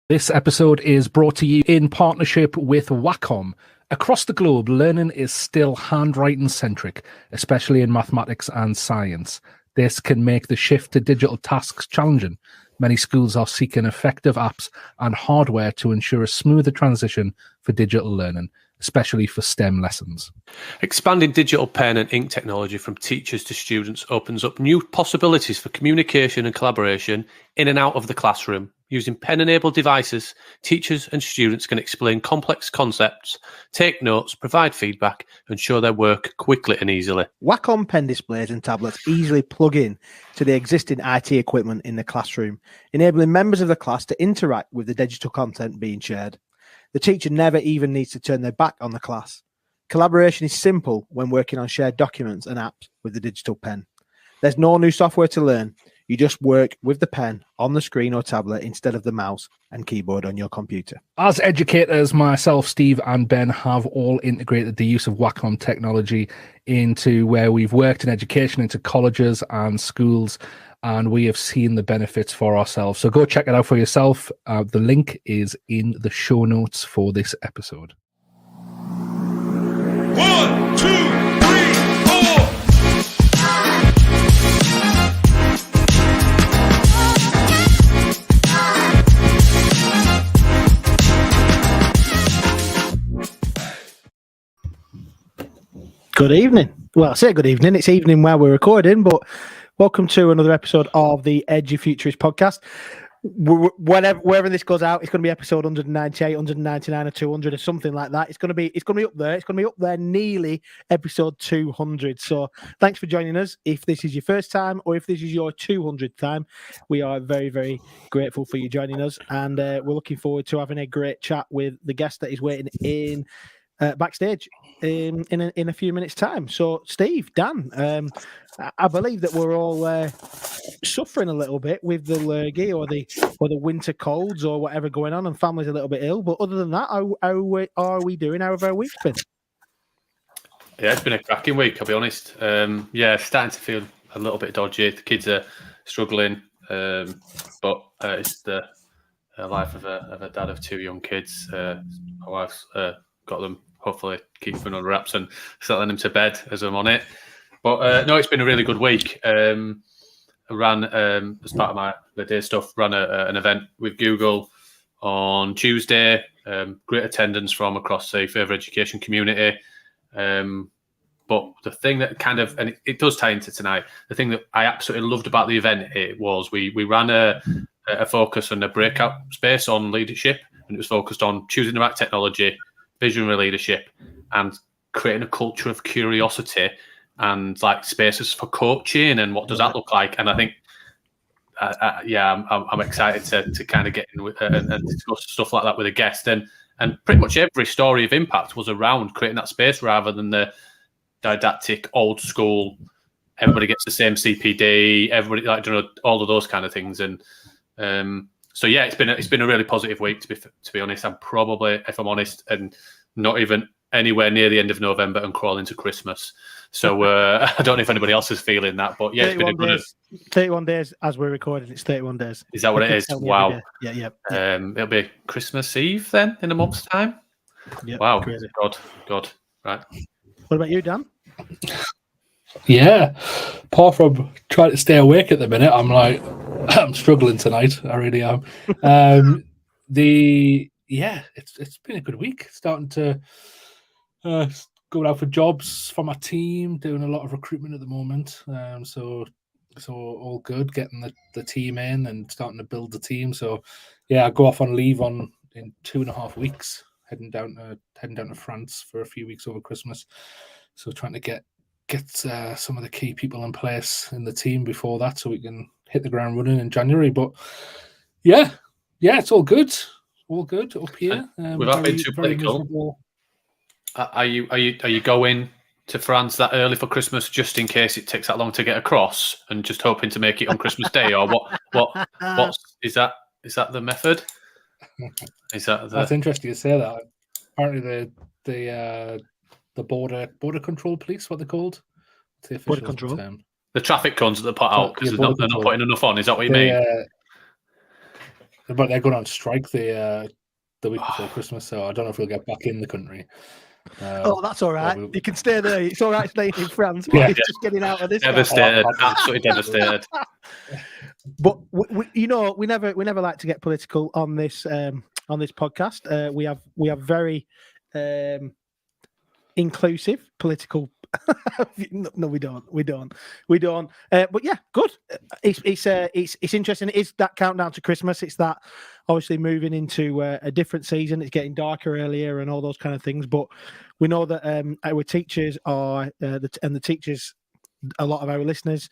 This episode is brought to you in partnership with Wacom. Across the globe, learning is still handwriting-centric, especially in mathematics and science. This can make the shift to digital tasks challenging. Many schools are seeking effective apps and hardware to ensure a smoother transition for digital learning, especially for STEM lessons. Expanding digital pen and ink technology from teachers to students opens up new possibilities for communication and collaboration in and out of the classroom. Using pen-enabled devices, teachers and students can explain complex concepts, take notes, provide feedback, and show their work quickly and easily. Wacom pen displays and tablets easily plug in to the existing IT equipment in the classroom, enabling members of the class to interact with the digital content being shared. The teacher never even needs to turn their back on the class. Collaboration is simple when working on shared documents and apps with the digital pen. There's no new software to learn. You just work with the pen on the screen or tablet instead of the mouse and keyboard on your computer. As educators, myself, Steve, and Ben have all integrated the use of Wacom technology into where we've worked in education, into colleges and schools, and we have seen the benefits for ourselves. So go check it out for yourself. The link is in the show notes for this episode. 1, 2, 3, 4. Good evening. Well, I say good evening. It's evening where we're recording, but welcome to another episode of the Edufuturists podcast. Wherever this goes out, it's going to be episode 198, 199, or 200, or something like that. It's going to be up there. It's going to be up there, nearly episode 200. So, thanks for joining us. If this is your first time, or if this is your 200th time, we are very, very grateful for you joining us, and we're looking forward to having a great chat with the guest that is waiting in backstage in a few minutes' time. So, Steve, Dan, I believe that we're all suffering a little bit with the lurgy or the winter colds or whatever going on, and family's a little bit ill. But other than that, how are we doing? How have our weeks been? Yeah, it's been a cracking week, I'll be honest. Starting to feel a little bit dodgy. The kids are struggling, but it's the life of a dad of two young kids. My wife's got them, hopefully keeping them under wraps and settling them to bed as I'm on it. But no, it's been a really good week. I ran, as part of the day stuff, ran an event with Google on Tuesday. Great attendance from across the further education community. But the thing that and it does tie into tonight, the thing that I absolutely loved about the event, it was we ran a focus on a breakout space on leadership, and it was focused on choosing the right technology, visionary leadership, and creating a culture of curiosity and like spaces for coaching and what does that look like. And I think, I'm excited to kind of get in with and discuss stuff like that with a guest. And pretty much every story of impact was around creating that space rather than the didactic old school. Everybody gets the same CPD. Everybody all of those kind of things. And so yeah, it's been a really positive week to be honest. I'm probably, if I'm honest, and not even anywhere near the end of November and crawling into Christmas. So I don't know if anybody else is feeling that, but yeah, it's been a good 31 days as we're recording. It's 31 days. Is that what it is? Wow. Yeah. It'll be Christmas Eve then in a month's time. Yep, wow. Crazy. God. Right. What about you, Dan? Yeah, apart from trying to stay awake at the minute, I'm struggling tonight. I really am. It's been a good week. Starting to going out for jobs for my team, doing a lot of recruitment at the moment. So all good, getting the team in and starting to build the team. So yeah, I go off on leave in 2.5 weeks, heading down to France for a few weeks over Christmas. So trying to get some of the key people in place in the team before that, so we can hit the ground running in January. But yeah, it's all good up here. Without being too political, are you going to France that early for Christmas just in case it takes that long to get across, and just hoping to make it on Christmas Day, or what is that? Is that the method? That's interesting to say that. Apparently the border control police, what they're called? What's the official border control term? The traffic cones that they put out because they're not putting enough on. Is that what you mean? But they're going on strike the week before Christmas, so I don't know if we'll get back in the country. Oh, that's all right. You can stay there. It's all right staying in France. Yeah. It's just getting out of this. Devastated, absolutely devastated. But we never like to get political on this podcast. We have very inclusive political. No, we don't. But yeah, good. It's interesting. It's that countdown to Christmas. It's that obviously moving into a different season. It's getting darker earlier and all those kind of things. But we know that our teachers are the teachers. A lot of our listeners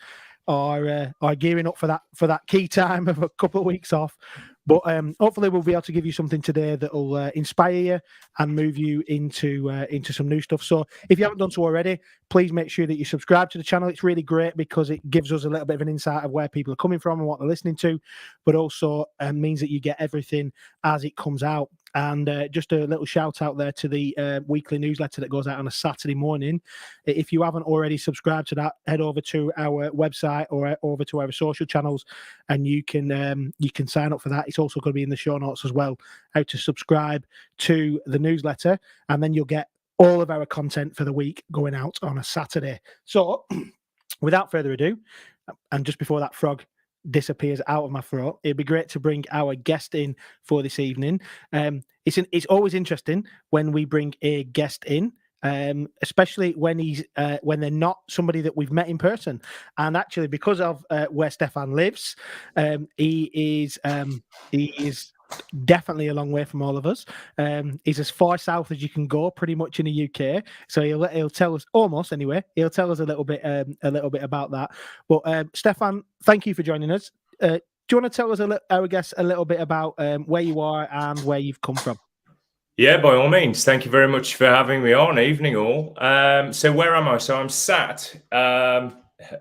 are gearing up for that key time of a couple of weeks off. But hopefully we'll be able to give you something today that will inspire you and move you into some new stuff. So if you haven't done so already, please make sure that you subscribe to the channel. It's really great because it gives us a little bit of an insight of where people are coming from and what they're listening to, but also means that you get everything as it comes out. And just a little shout out there to the weekly newsletter that goes out on a Saturday morning. If you haven't already subscribed to that, head over to our website or over to our social channels, and you can sign up for that. It's also going to be in the show notes as well, how to subscribe to the newsletter, and then you'll get all of our content for the week going out on a Saturday. So without further ado, and just before that frog disappears out of my throat, it'd be great to bring our guest in for this evening. It's always interesting when we bring a guest in, especially when they're not somebody that we've met in person. And actually, because of where Stefan lives, he is definitely a long way from all of us. He's as far south as you can go, pretty much in the UK. So he'll tell us almost anyway. He'll tell us a little bit about that. But Stefan, thank you for joining us. Do you want to tell us our guests a little bit about where you are and where you've come from? Yeah, by all means. Thank you very much for having me on. Evening all. So where am I? So I'm sat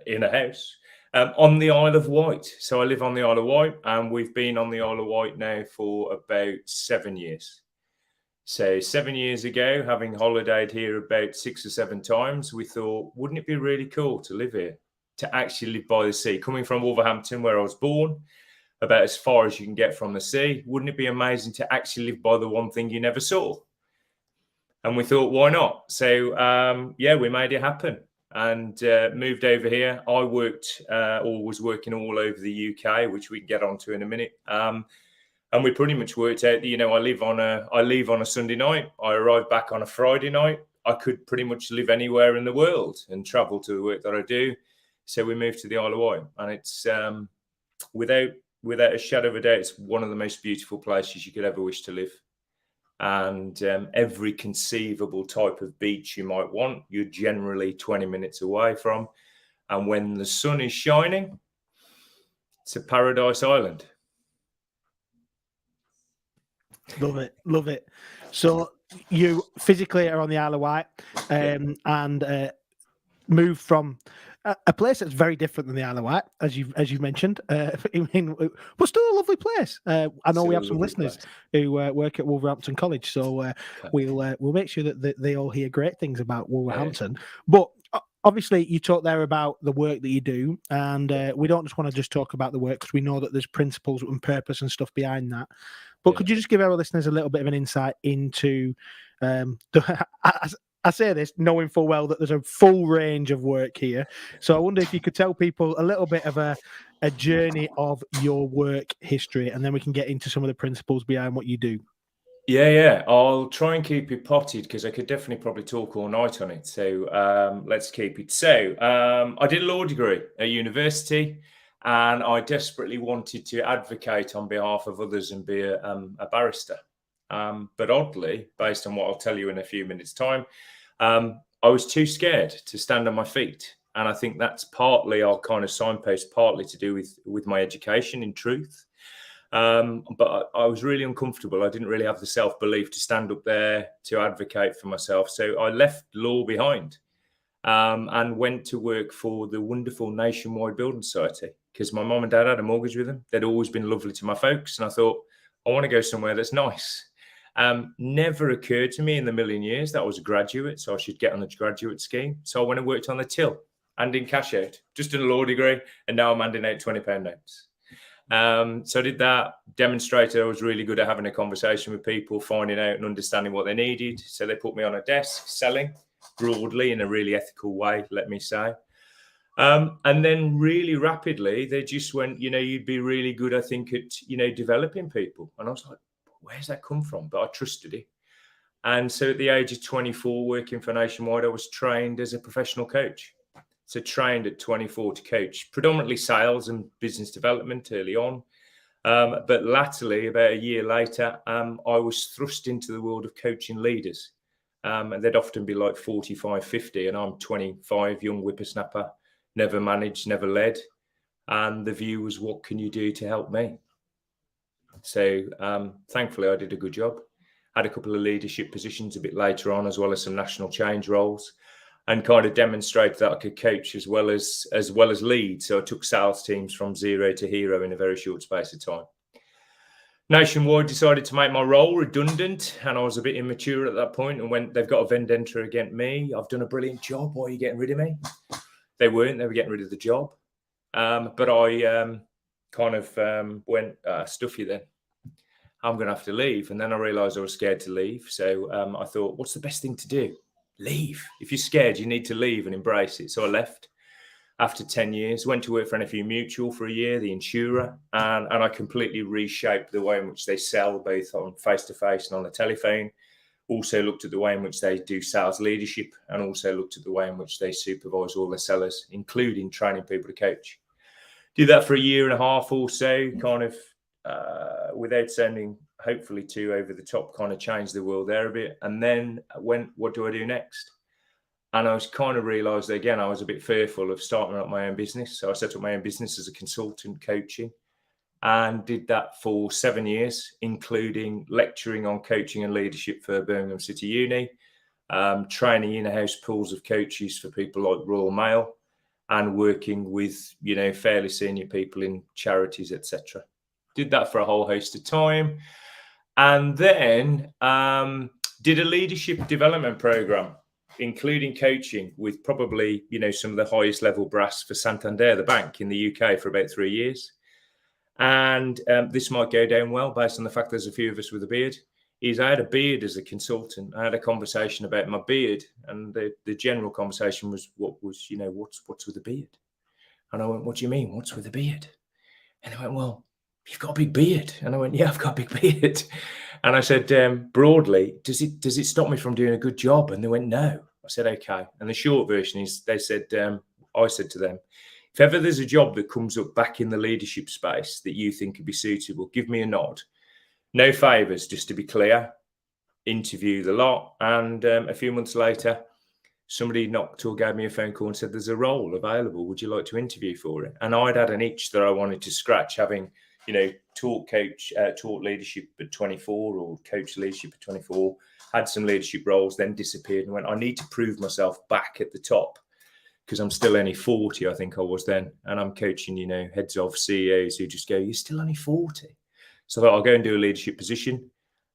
in a house on the Isle of Wight. So I live on the Isle of Wight, and we've been on the Isle of Wight now for about 7 years. So 7 years ago, having holidayed here about 6 or 7 times, we thought, wouldn't it be really cool to live here, to actually live by the sea? Coming from Wolverhampton, where I was born, about as far as you can get from the sea, wouldn't it be amazing to actually live by the one thing you never saw? And we thought, why not? So, we made it happen and moved over here. I was working all over the UK, which we can get onto in a minute. And we pretty much worked out, I leave on a Sunday night. I arrive back on a Friday night. I could pretty much live anywhere in the world and travel to the work that I do. So we moved to the Isle of Wight, and it's without a shadow of a doubt, it's one of the most beautiful places you could ever wish to live. And every conceivable type of beach you might want, you're generally 20 minutes away from. And when the sun is shining, it's a paradise island. Love it. So you physically are on the Isle of Wight and moved from a place that's very different than the Isle of Wight, as you've mentioned. But still a lovely place. I know we have some listeners who work at Wolverhampton College, so we'll make sure that they all hear great things about Wolverhampton. But obviously, you talk there about the work that you do, and we don't just want to just talk about the work, because we know that there's principles and purpose and stuff behind that. But could you just give our listeners a little bit of an insight into I say this knowing full well that there's a full range of work here. So I wonder if you could tell people a little bit of a journey of your work history, and then we can get into some of the principles behind what you do. Yeah. I'll try and keep it potted, because I could definitely probably talk all night on it. So let's keep it. So I did a law degree at university, and I desperately wanted to advocate on behalf of others and be a barrister. But oddly, based on what I'll tell you in a few minutes' time, I was too scared to stand on my feet. And I think that's partly, I'll kind of signpost, partly to do with my education, in truth. But I was really uncomfortable. I didn't really have the self-belief to stand up there to advocate for myself. So I left law behind and went to work for the wonderful Nationwide Building Society, because my mum and dad had a mortgage with them. They'd always been lovely to my folks. And I thought, I want to go somewhere that's nice. Never occurred to me in the million years that I was a graduate, so I should get on the graduate scheme. So I went and worked on the till and in cash out, just in a law degree, and now I'm handing out £20 notes. So I did that, demonstrated I was really good at having a conversation with people, finding out and understanding what they needed. So they put me on a desk selling broadly in a really ethical way, let me say. And then really rapidly, they just went, you'd be really good, I think, at, developing people. And I was like, where's that come from? But I trusted it. And so at the age of 24, working for Nationwide, I was trained as a professional coach. So trained at 24 to coach, predominantly sales and business development early on. But latterly, about a year later, I was thrust into the world of coaching leaders. And they'd often be like 45, 50, and I'm 25, young whippersnapper, never managed, never led. And the view was, what can you do to help me? So thankfully, I did a good job. Had a couple of leadership positions a bit later on, as well as some national change roles, and kind of demonstrated that I could coach as well as lead. So I took sales teams from zero to hero in a very short space of time. Nationwide decided to make my role redundant, and I was a bit immature at that point, and went, they've got a vendetta against me. I've done a brilliant job. Why are you getting rid of me? They weren't. They were getting rid of the job. But I went, stuff you then. I'm going to have to leave. And then I realised I was scared to leave. So I thought, what's the best thing to do? Leave. If you're scared, you need to leave and embrace it. So I left after 10 years, went to work for NFU Mutual for a year, the insurer, and I completely reshaped the way in which they sell, both on face-to-face and on the telephone. Also looked at the way in which they do sales leadership, and also looked at the way in which they supervise all their sellers, including training people to coach. Did that for a year and a half or so, kind of without sounding hopefully too over the top, kind of changed the world there a bit. And then went, what do I do next? And I was kind of realised that, again, I was a bit fearful of starting up my own business. So I set up my own business as a consultant coaching, and did that for 7 years, including lecturing on coaching and leadership for Birmingham City Uni, training in-house pools of coaches for people like Royal Mail, and working with, fairly senior people in charities, etc. Did that for a whole host of time. And then did a leadership development program, including coaching with probably, some of the highest level brass for Santander, the bank in the UK, for about 3 years. And this might go down well based on the fact there's a few of us with a beard, is I had a beard as a consultant. I had a conversation about my beard, and the general conversation was, what's with the beard? And I went, what do you mean? What's with the beard? And they went, well, you've got a big beard. And I went, yeah, I've got a big beard. And I said, broadly, does it stop me from doing a good job? And they went, no. I said, okay. And the short version is, they said, I said to them, if ever there's a job that comes up back in the leadership space that you think could be suitable, give me a nod. No favours, just to be clear. Interview the lot. And a few months later, somebody knocked or gave me a phone call and said, there's a role available. Would you like to interview for it? And I'd had an itch that I wanted to scratch, having, taught leadership at 24 or coach leadership at 24, had some leadership roles, then disappeared, and went, I need to prove myself back at the top, because I'm still only 40, I think I was then. And I'm coaching, heads of CEOs who just go, you're still only 40. So I thought, I'll go and do a leadership position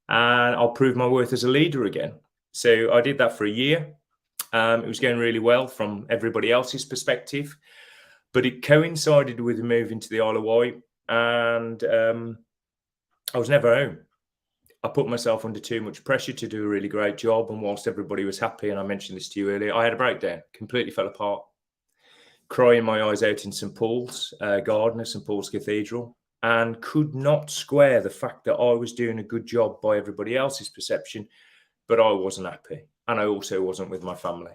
and I'll prove my worth as a leader again. So I did that for a year. It was going really well from everybody else's perspective, but it coincided with moving to the Isle of Wight, and I was never home. I put myself under too much pressure to do a really great job, and whilst everybody was happy, and I mentioned this to you earlier, I had a breakdown, completely fell apart, crying my eyes out in St Paul's Garden, St Paul's Cathedral, and could not square the fact that I was doing a good job by everybody else's perception, but I wasn't happy, and I also wasn't with my family.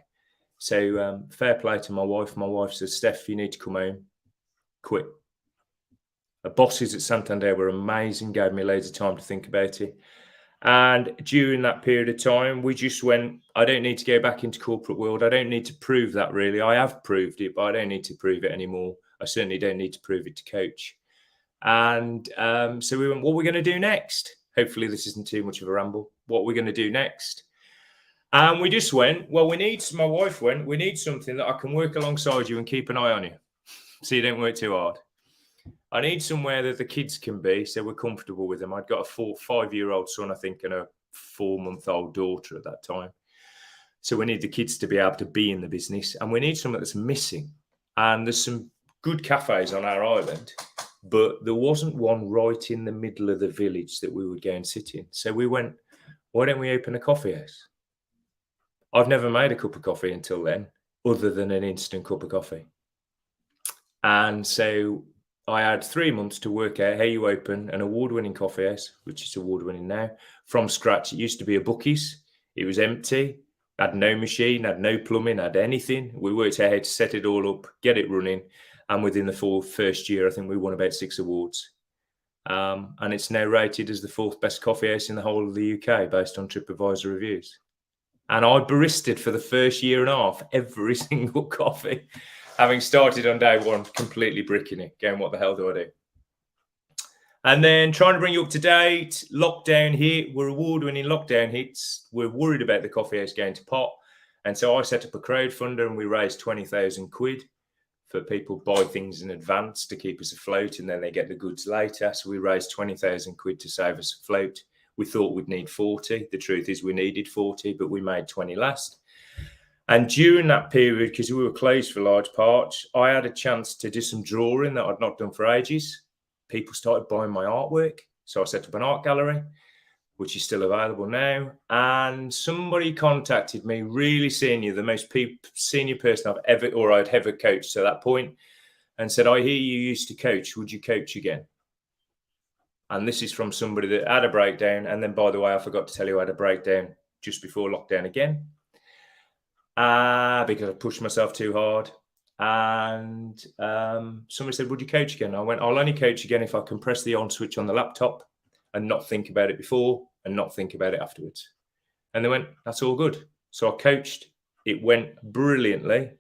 So fair play to my wife. My wife says, Steph, you need to come home, quit. The bosses at Santander were amazing, gave me loads of time to think about it. And during that period of time, we just went, I don't need to go back into corporate world. I don't need to prove that, really. I have proved it, but I don't need to prove it anymore. I certainly don't need to prove it to coach. And so we went, what are we going to do next? Hopefully this isn't too much of a ramble. What are we going to do next? And we just went, well, my wife went, we need something that I can work alongside you and keep an eye on you, so you don't work too hard. I need somewhere that the kids can be, so we're comfortable with them. I'd got a 5-year-old son, I think, and a 4-month-old daughter at that time. So we need the kids to be able to be in the business, and we need something that's missing. And there's some good cafes on our island, but there wasn't one right in the middle of the village that we would go and sit in. So we went, why don't we open a coffee house? I've never made a cup of coffee until then, other than an instant cup of coffee. And so I had 3 months to work out how you open an award-winning coffee house, which is award-winning now, from scratch. It used to be a Bookies. It was empty, had no machine, had no plumbing, had anything. We worked out how to set it all up, get it running. And within the first year, I think we won about 6 awards. And it's now rated as the 4th best coffee house in the whole of the UK based on TripAdvisor reviews. And I baristed for the first year and a half every single coffee, having started on day one, completely bricking it, going, what the hell do I do? And then trying to bring you up to date, lockdown hit, we're award-winning lockdown hits. We're worried about the coffee house going to pot. And so I set up a crowdfunder and we raised 20,000 quid for people buy things in advance to keep us afloat and then they get the goods later. So we raised 20,000 quid to save us afloat. We thought we'd need 40. The truth is we needed 40, but we made 20 last. And during that period, because we were closed for large parts, I had a chance to do some drawing that I'd not done for ages. People started buying my artwork. So I set up an art gallery, which is still available now. And somebody contacted me, really senior, the most senior person I'd ever coached to that point, and said, I hear you used to coach. Would you coach again? And this is from somebody that had a breakdown. And then, by the way, I forgot to tell you I had a breakdown just before lockdown again. Because I pushed myself too hard. And somebody said, would you coach again? I went, I'll only coach again if I can press the on switch on the laptop and not think about it before and not think about it afterwards. And they went, that's all good. So I coached. It went brilliantly.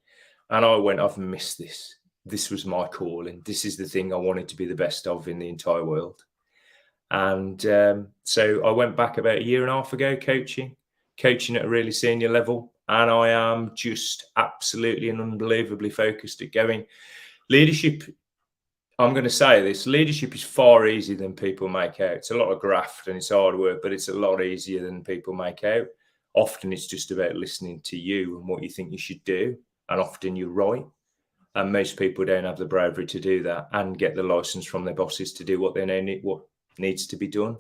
And I went, I've missed this. This was my calling. This is the thing I wanted to be the best of in the entire world. And so I went back about a year and a half ago coaching at a really senior level. And I am just absolutely and unbelievably focused at going. Leadership, I'm going to say this, leadership is far easier than people make out. It's a lot of graft and it's hard work, but it's a lot easier than people make out. Often it's just about listening to you and what you think you should do. And often you're right. And most people don't have the bravery to do that and get the license from their bosses to do what they know what needs to be done.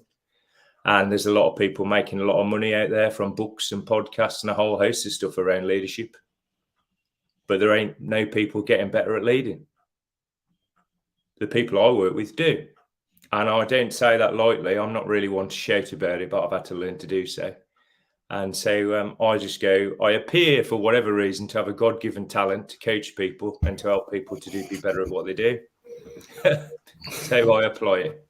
And there's a lot of people making a lot of money out there from books and podcasts and a whole host of stuff around leadership. But there ain't no people getting better at leading. The people I work with do. And I don't say that lightly. I'm not really one to shout about it, but I've had to learn to do so. And so I just go, I appear for whatever reason to have a God-given talent to coach people and to help people to be better at what they do. So I apply it.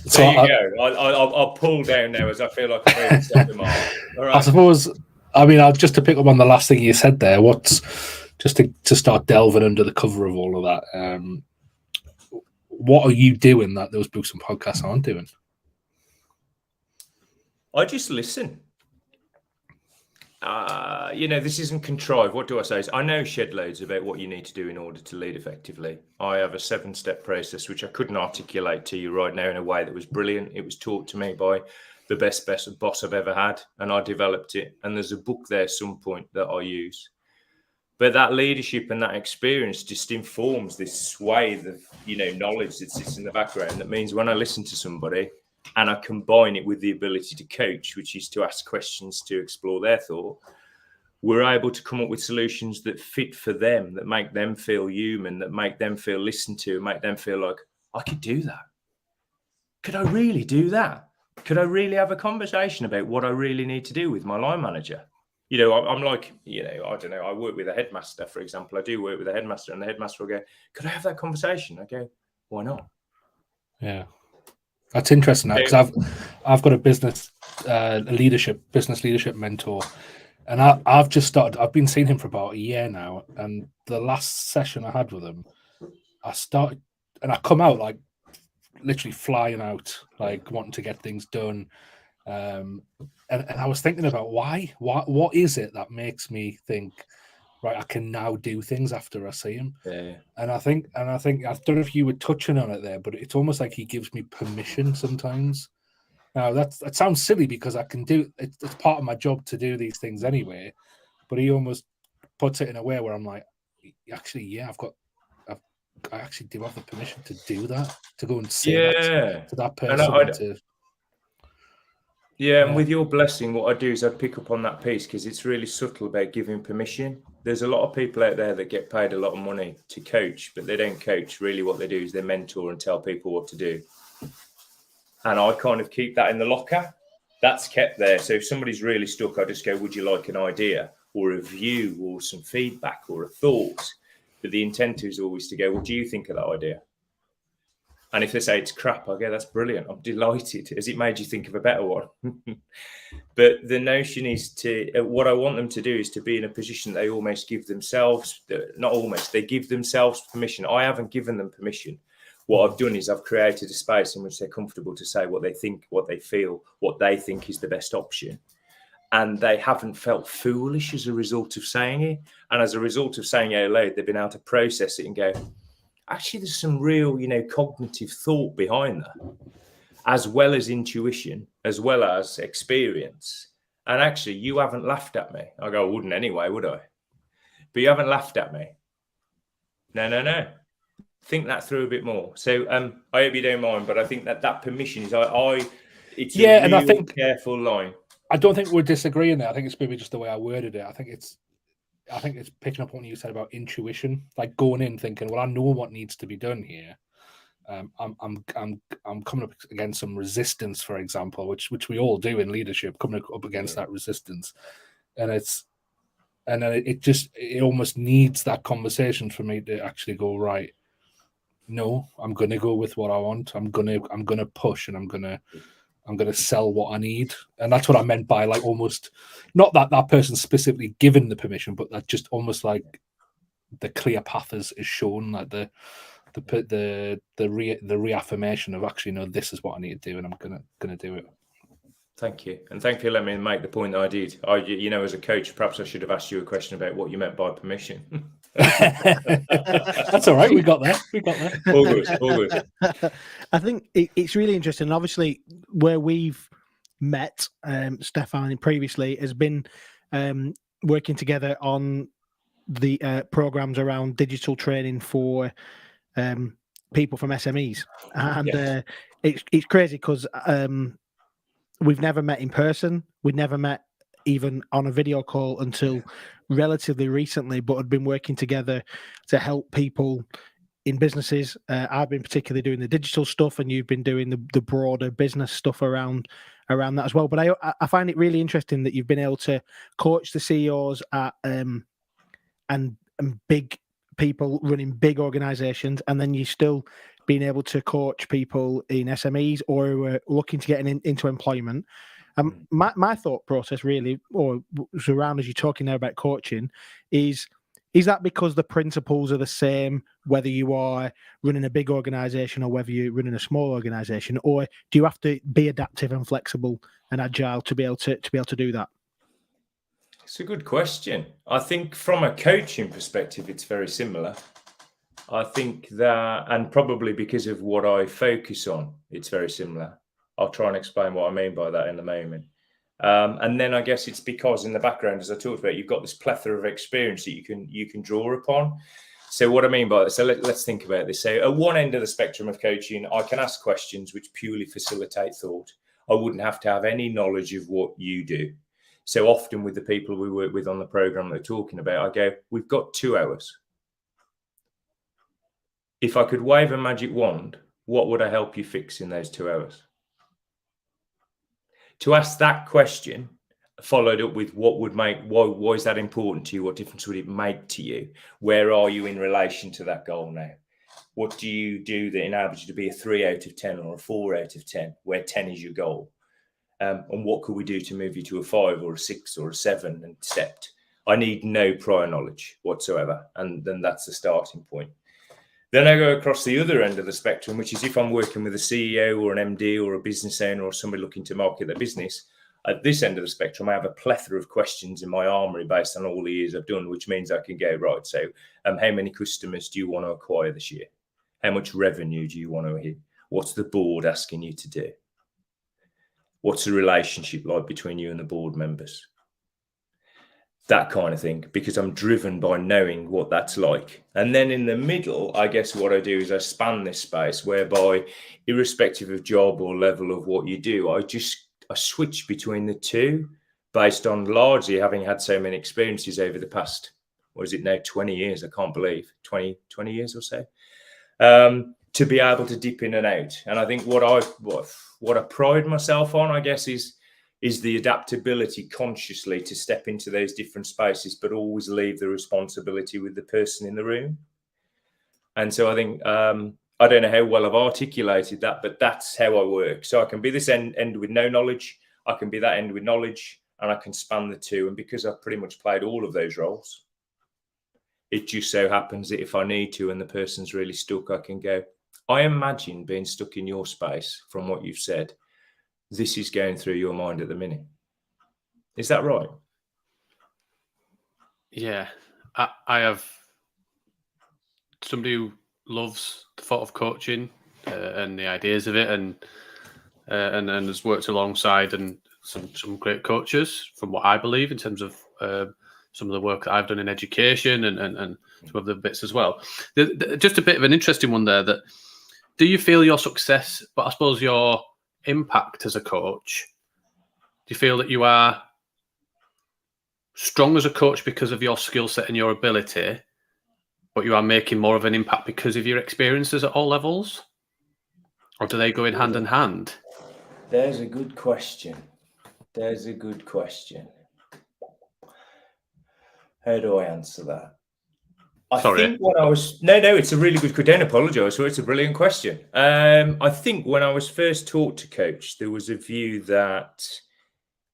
So there you go. I'll pull down now as I feel like I'm ready to set them off. All right. I suppose, just to pick up on the last thing you said there, what's just to start delving under the cover of all of that, what are you doing that those books and podcasts aren't doing? I just listen. This isn't contrived. What do I say? I know shed loads about what you need to do in order to lead effectively. I have a 7-step process, which I couldn't articulate to you right now in a way that was brilliant. It was taught to me by the best boss I've ever had, and I developed it. And there's a book there at some point that I use. But that leadership and that experience just informs this swathe of, knowledge that sits in the background. That means when I listen to somebody and I combine it with the ability to coach, which is to ask questions to explore their thought, we're able to come up with solutions that fit for them, that make them feel human, that make them feel listened to, make them feel like, I could do that. Could I really do that? Could I really have a conversation about what I really need to do with my line manager? I'm like, I don't know, I work with a headmaster, for example. I do work with a headmaster, and the headmaster will go, could I have that conversation? I go, why not? Yeah. That's interesting because I've got a business leadership mentor, and I've just started. I've been seeing him for about a year now, and the last session I had with him, I started, and I come out like literally flying out, like wanting to get things done, and I was thinking about why, what is it that makes me think, right, I can now do things after I see him. Yeah. And I think I don't know if you were touching on it there, but it's almost like he gives me permission sometimes. Now that sounds silly because I can do it's part of my job to do these things anyway, but he almost puts it in a way where I'm like, actually, yeah, I've I actually do have the permission to do that, to go and say Yeah. that to that And person. And with your blessing, what I do is I pick up on that piece because it's really subtle about giving permission. There's a lot of people out there that get paid a lot of money to coach, but they don't coach. Really what they do is they mentor and tell people what to do. And I kind of keep that in the locker. That's kept there. So if somebody's really stuck, I just go, would you like an idea or a view or some feedback or a thought? But the intent is always to go, what do you think of that idea? And if they say it's crap, I go, that's brilliant. I'm delighted. Has it made you think of a better one? But the notion is what I want them to do is to be in a position they almost give themselves, not almost, they give themselves permission. I haven't given them permission. What I've done is I've created a space in which they're comfortable to say what they think, what they feel, what they think is the best option. And they haven't felt foolish as a result of saying it. And as a result of saying it out loud, they've been able to process it and go, actually, there's some real, cognitive thought behind that, as well as intuition, as well as experience. And actually, you haven't laughed at me. I go, I wouldn't anyway, would I? But you haven't laughed at me. No. Think that through a bit more. So I hope you don't mind, but I think that permission is it's a and I think careful line. I don't think we're disagreeing there. I think it's maybe just the way I worded it. I think it's picking up on what you said about intuition, like going in thinking, well, I know what needs to be done here. I'm coming up against some resistance, for example, which we all do in leadership, coming up against that resistance, and it almost needs that conversation for me to actually go, right, no, I'm going to go with what I want. I'm going to push, and I'm going to sell what I need. And that's what I meant by, like, almost not that person specifically given the permission, but that just almost like the clear path is shown, like the reaffirmation of actually, no, this is what I need to do, and I'm gonna do it. Thank you. And thank you for letting me make the point that I did. As a coach, perhaps I should have asked you a question about what you meant by permission. That's all right. We got there. All good. I think it's really interesting. Obviously, where we've met, Stefan previously has been working together on the programs around digital training for people from SMEs. And it's crazy because we've never met in person. We'd never met even on a video call until relatively recently, but had been working together to help people in businesses. I've been particularly doing the digital stuff, and you've been doing the broader business stuff around that as well. But I find it really interesting that you've been able to coach the CEOs at and big people running big organizations, and then you still being able to coach people in SMEs or who are looking to get into employment. My thought process really, or was around as you're talking now about coaching, is that because the principles are the same whether you are running a big organization or whether you're running a small organization, or do you have to be adaptive and flexible and agile to be able to do that? It's a good question. I think from a coaching perspective, it's very similar. I think that, and probably because of what I focus on, it's very similar. I'll try and explain what I mean by that in a moment. And then I guess it's because in the background, as I talked about, you've got this plethora of experience that you can draw upon. So what I mean by that, so let's think about this. So at one end of the spectrum of coaching, I can ask questions which purely facilitate thought. I wouldn't have to have any knowledge of what you do. So often with the people we work with on the program that we're talking about, I go, we've got 2 hours. If I could wave a magic wand, what would I help you fix in those 2 hours? To ask that question, followed up with why is that important to you? What difference would it make to you? Where are you in relation to that goal now? What do you do that enables you to be a 3 out of 10 or a 4 out of 10, where 10 is your goal? And what could we do to move you to a 5 or a 6 or a 7 and accept? I need no prior knowledge whatsoever. And then that's the starting point. Then I go across the other end of the spectrum, which is if I'm working with a CEO or an MD or a business owner or somebody looking to market their business, at this end of the spectrum, I have a plethora of questions in my armory based on all the years I've done, which means I can go, right, so how many customers do you want to acquire this year? How much revenue do you want to hit? What's the board asking you to do? What's the relationship like between you and the board members? that kind of thing, because I'm driven by knowing what that's like. And then in the middle, I guess what I do is I span this space whereby, irrespective of job or level of what you do, I switch between the two based on largely having had so many experiences over the past, what is it now, 20 years? I can't believe 20 years or so, to be able to dip in and out. And I think what I pride myself on, I guess, is the adaptability consciously to step into those different spaces, but always leave the responsibility with the person in the room. And so I think, I don't know how well I've articulated that, but that's how I work. So I can be this end with no knowledge, I can be that end with knowledge, and I can span the two. And because I've pretty much played all of those roles, it just so happens that if I need to and the person's really stuck, I can go, I imagine being stuck in your space from what you've said. This is going through your mind at the minute. Is that right? Yeah. I have somebody who loves the thought of coaching and the ideas of it, and has worked alongside and some great coaches, from what I believe, in terms of some of the work that I've done in education and some of the bits as well. Just a bit of an interesting one there. That, do you feel your success, but I suppose your impact as a coach, do you feel that you are strong as a coach because of your skill set and your ability, but you are making more of an impact because of your experiences at all levels? Or do they go in hand? There's a good question. How do I answer that? Sorry. It's a really good question. Don't apologise for it. It's a brilliant question. I think when I was first taught to coach, there was a view that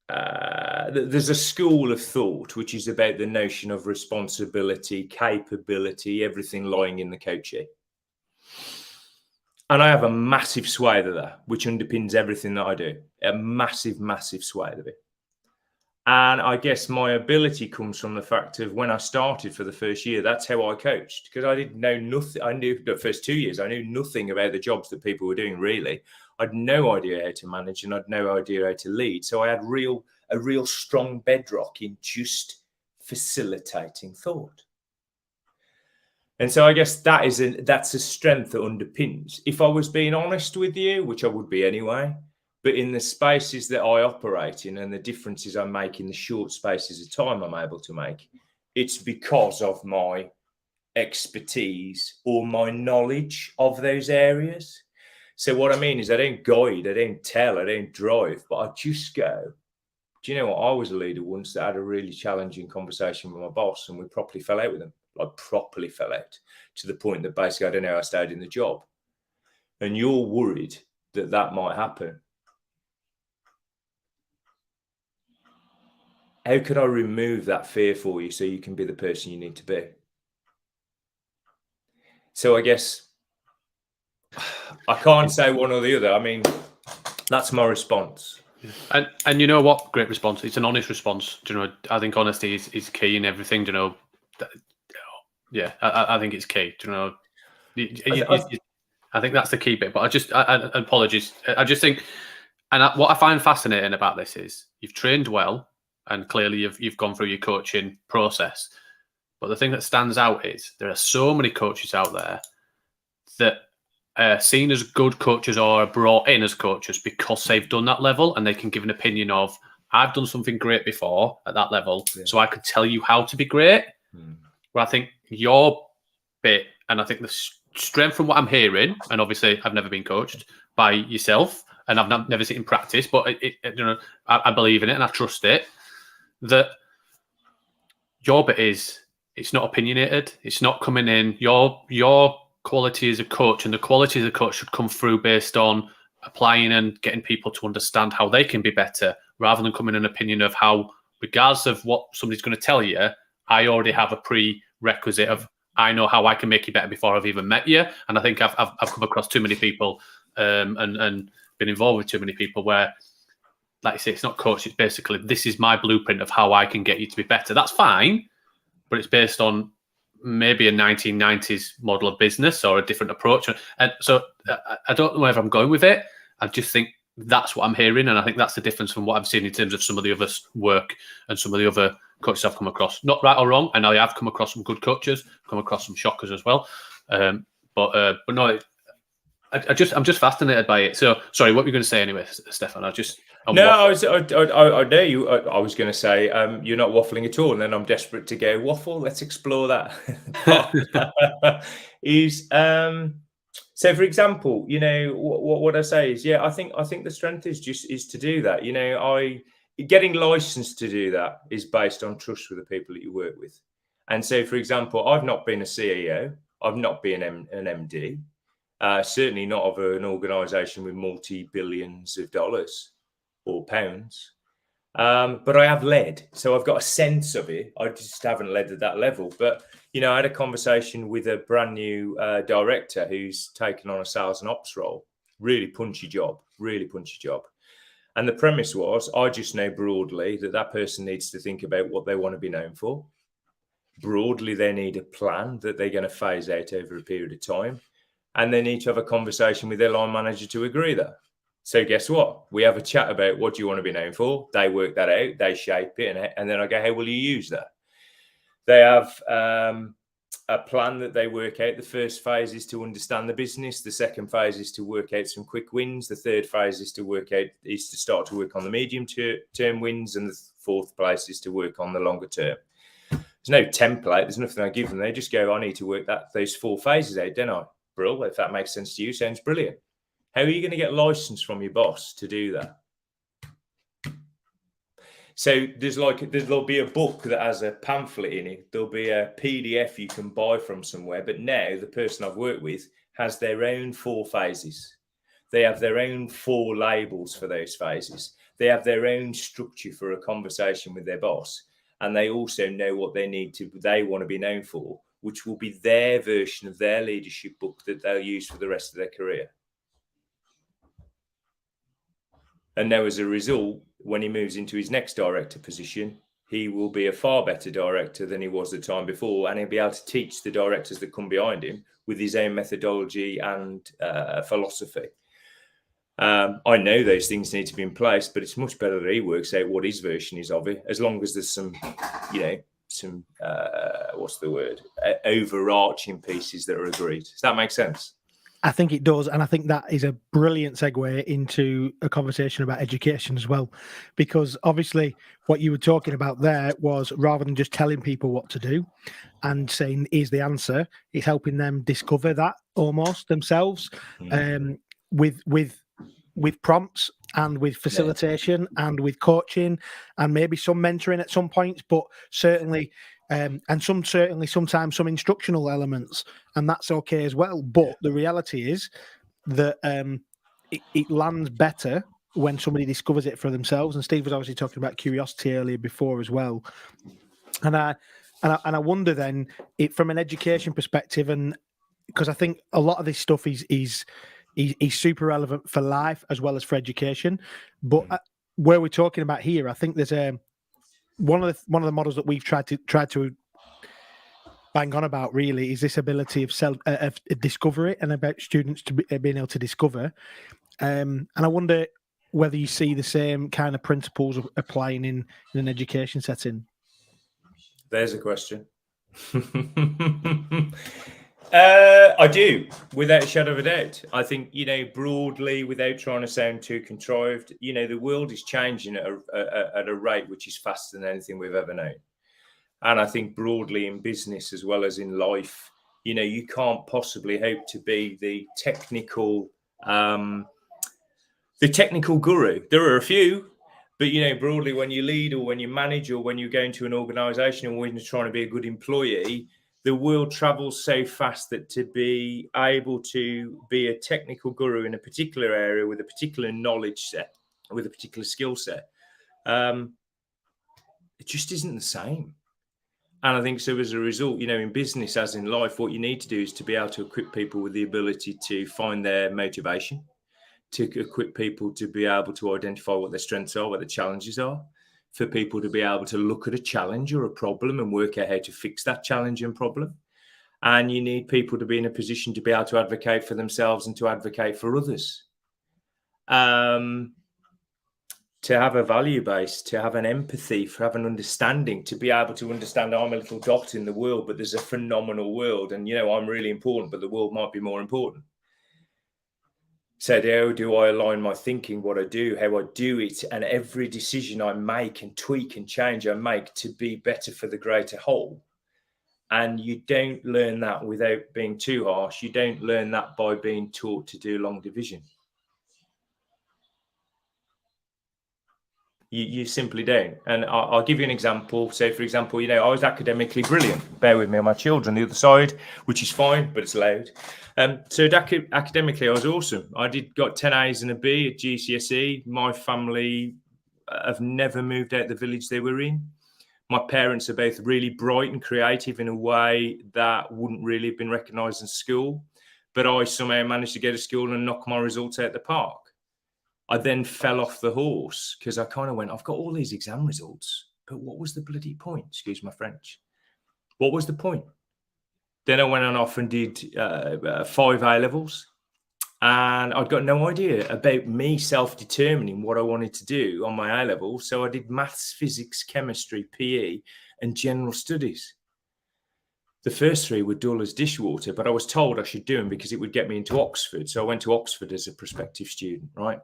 there's a school of thought which is about the notion of responsibility, capability, everything lying in the coachee. And I have a massive swathe of that, which underpins everything that I do. A massive, massive swathe of it. And I guess my ability comes from the fact of when I started for the first year, that's how I coached, because I didn't know nothing. I knew the first 2 years, I knew nothing about the jobs that people were doing, really. I'd no idea how to manage and I'd no idea how to lead. So I had a real strong bedrock in just facilitating thought. And so I guess that's a strength that underpins. If I was being honest with you, which I would be anyway, but in the spaces that I operate in and the differences I make in the short spaces of time I'm able to make, it's because of my expertise or my knowledge of those areas. So what I mean is I don't guide, I don't tell, I don't drive, but I just go. Do you know what? I was a leader once that had a really challenging conversation with my boss, and we properly fell out with him. Like properly fell out, to the point that basically I don't know how I stayed in the job. And you're worried that might happen. How could I remove that fear for you so you can be the person you need to be? So I guess I can't say one or the other. I mean, that's my response. And you know what? Great response. It's an honest response. Do you know? I think honesty is key in everything. Do you know? Yeah, I think it's key. Do you know? I think that's the key bit. But apologies. I just think, and what I find fascinating about this is you've trained well, and clearly you've gone through your coaching process. But the thing that stands out is there are so many coaches out there that are seen as good coaches or are brought in as coaches because they've done that level and they can give an opinion of, I've done something great before at that level, so I could tell you how to be great. Well, I think your bit, and I think the strength from what I'm hearing, and obviously I've never been coached by yourself, and I've never seen it in practice, but I believe in it and I trust it, that your bit is, it's not opinionated, it's not coming in. Your quality as a coach, and the quality as a coach should come through based on applying and getting people to understand how they can be better, rather than coming an opinion of how, regardless of what somebody's going to tell you, I already have a prerequisite of, I know how I can make you better before I've even met you. And I think I've come across too many people and been involved with too many people where, like you say, it's not coach, it's basically, this is my blueprint of how I can get you to be better. That's fine, but it's based on maybe a 1990s model of business or a different approach. And so I don't know where I'm going with it. I just think that's what I'm hearing. And I think that's the difference from what I've seen in terms of some of the other work and some of the other coaches have come across, not right or wrong, and I have come across some good coaches, come across some shockers as well. But no, I'm just fascinated by it. So sorry, what were you going to say anyway, Stefan? I know you. I was going to say you're not waffling at all, and then I'm desperate to go waffle. Let's explore that. So, for example, what I say is, I think the strength is to do that. Getting licensed to do that is based on trust with the people that you work with. And so, for example, I've not been a CEO, I've not been an MD. Certainly not of an organisation with multi-billions of dollars or pounds. But I have led. So I've got a sense of it. I just haven't led at that level. But, I had a conversation with a brand new director who's taken on a sales and ops role. Really punchy job. And the premise was, I just know broadly that person needs to think about what they want to be known for. Broadly, they need a plan that they're going to phase out over a period of time. And they need to have a conversation with their line manager to agree that. So guess what? We have a chat about what do you want to be known for. They work that out. They shape it. And then I go, how will you use that? They have a plan that they work out. The first phase is to understand the business. The second phase is to work out some quick wins. The third phase is to start to work on the medium term wins. And the fourth place is to work on the longer term. There's no template. There's nothing I give them. They just go, I need to work those 4 phases out, don't I? Brill, if that makes sense to you, sounds brilliant. How are you going to get license from your boss to do that? So there'll be a book that has a pamphlet in it. There'll be a PDF you can buy from somewhere. But now the person I've worked with has their own 4 phases. They have their own 4 labels for those phases. They have their own structure for a conversation with their boss. And they also know what they want to be known for, which will be their version of their leadership book that they'll use for the rest of their career. And now, as a result, when he moves into his next director position, he will be a far better director than he was the time before, and he'll be able to teach the directors that come behind him with his own methodology and philosophy. I know those things need to be in place, but it's much better that he works out what his version is of it, as long as there's some overarching pieces that are agreed. Does that make sense? I think it does. And I think that is a brilliant segue into a conversation about education as well, because obviously what you were talking about there was, rather than just telling people what to do and saying, here's the answer, it's helping them discover that almost themselves, with prompts and with facilitation and with coaching and maybe some mentoring at some points, but certainly sometimes some instructional elements, and that's okay as well. But the reality is that it lands better when somebody discovers it for themselves. And Steve was obviously talking about curiosity earlier before as well. And I wonder then, from an education perspective, and because I think a lot of this stuff is super relevant for life as well as for education. But where we're talking about here, I think there's one of the models that we've tried to bang on about really is this ability of discovery and about students to being able to discover. And I wonder whether you see the same kind of principles applying in an education setting. There's a question. I do, without a shadow of a doubt. I think, broadly, without trying to sound too contrived, the world is changing at a rate which is faster than anything we've ever known. And I think broadly in business as well as in life, you can't possibly hope to be the technical guru. There are a few, but, broadly when you lead or when you manage or when you go into an organization or when you're trying to be a good employee, the world travels so fast that to be able to be a technical guru in a particular area with a particular knowledge set, with a particular skill set, it just isn't the same. And I think so as a result, in business as in life, what you need to do is to be able to equip people with the ability to find their motivation, to equip people to be able to identify what their strengths are, what their challenges are, for people to be able to look at a challenge or a problem and work out how to fix that challenge and problem. And you need people to be in a position to be able to advocate for themselves and to advocate for others. to have a value base, to have an empathy, to have an understanding, to be able to understand I'm a little dot in the world, but there's a phenomenal world. And, I'm really important, but the world might be more important. So how do I align my thinking, what I do, how I do it, and every decision I make and tweak and change I make to be better for the greater whole? And you don't learn that without being too harsh. You don't learn that by being taught to do long division. You simply don't. And I'll give you an example. So, for example, I was academically brilliant. Bear with me on my children, the other side, which is fine, but it's loud. So academically, I was awesome. I got 10 A's and a B at GCSE. My family have never moved out the village they were in. My parents are both really bright and creative in a way that wouldn't really have been recognised in school. But I somehow managed to go to school and knock my results out the park. I then fell off the horse because I kind of went, I've got all these exam results, but what was the bloody point? Excuse my French. What was the point? Then I went on off and did 5 A-levels, and I'd got no idea about me self-determining what I wanted to do on my A-level. So I did maths, physics, chemistry, PE, and general studies. The first 3 were dull as dishwater, but I was told I should do them because it would get me into Oxford. So I went to Oxford as a prospective student, right?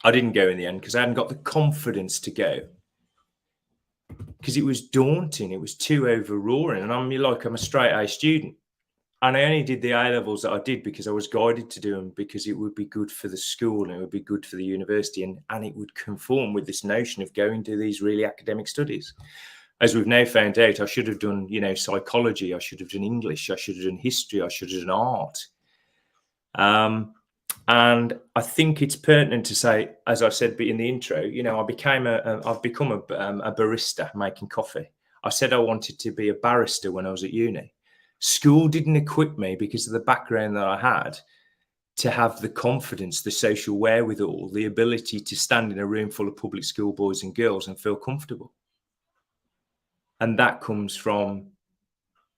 I didn't go in the end because I hadn't got the confidence to go because it was daunting. It was too overroaring. And I'm a straight A student. And I only did the A-levels that I did because I was guided to do them because it would be good for the school and it would be good for the university and it would conform with this notion of going to these really academic studies. As we've now found out, I should have done, psychology. I should have done English. I should have done history. I should have done art. And I think it's pertinent to say, as I said in the intro, I've become a barista making coffee. I said I wanted to be a barrister when I was at uni. School didn't equip me because of the background that I had to have the confidence, the social wherewithal, the ability to stand in a room full of public school boys and girls and feel comfortable. And that comes from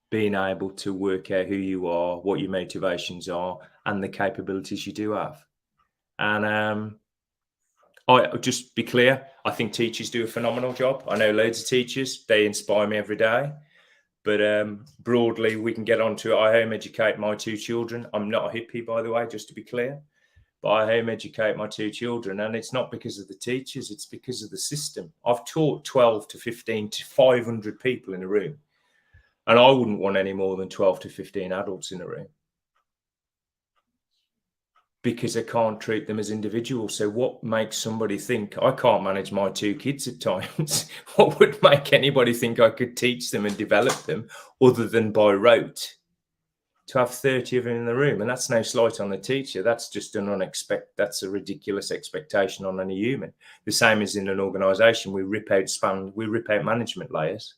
being able to work out who you are, what your motivations are, and the capabilities you do have. And I just be clear, I think teachers do a phenomenal job. I know loads of teachers, they inspire me every day. But broadly, we can get on to it. I home educate my 2 children. I'm not a hippie, by the way, just to be clear. But I home educate my 2 children. And it's not because of the teachers, it's because of the system. I've taught 12 to 15 to 500 people in a room. And I wouldn't want any more than 12 to 15 adults in a room because I can't treat them as individuals. So what makes somebody think I can't manage my 2 kids at times? What would make anybody think I could teach them and develop them other than by rote? To have 30 of them in the room, and that's no slight on the teacher. That's just that's a ridiculous expectation on any human. The same as in an organisation, we rip out management layers.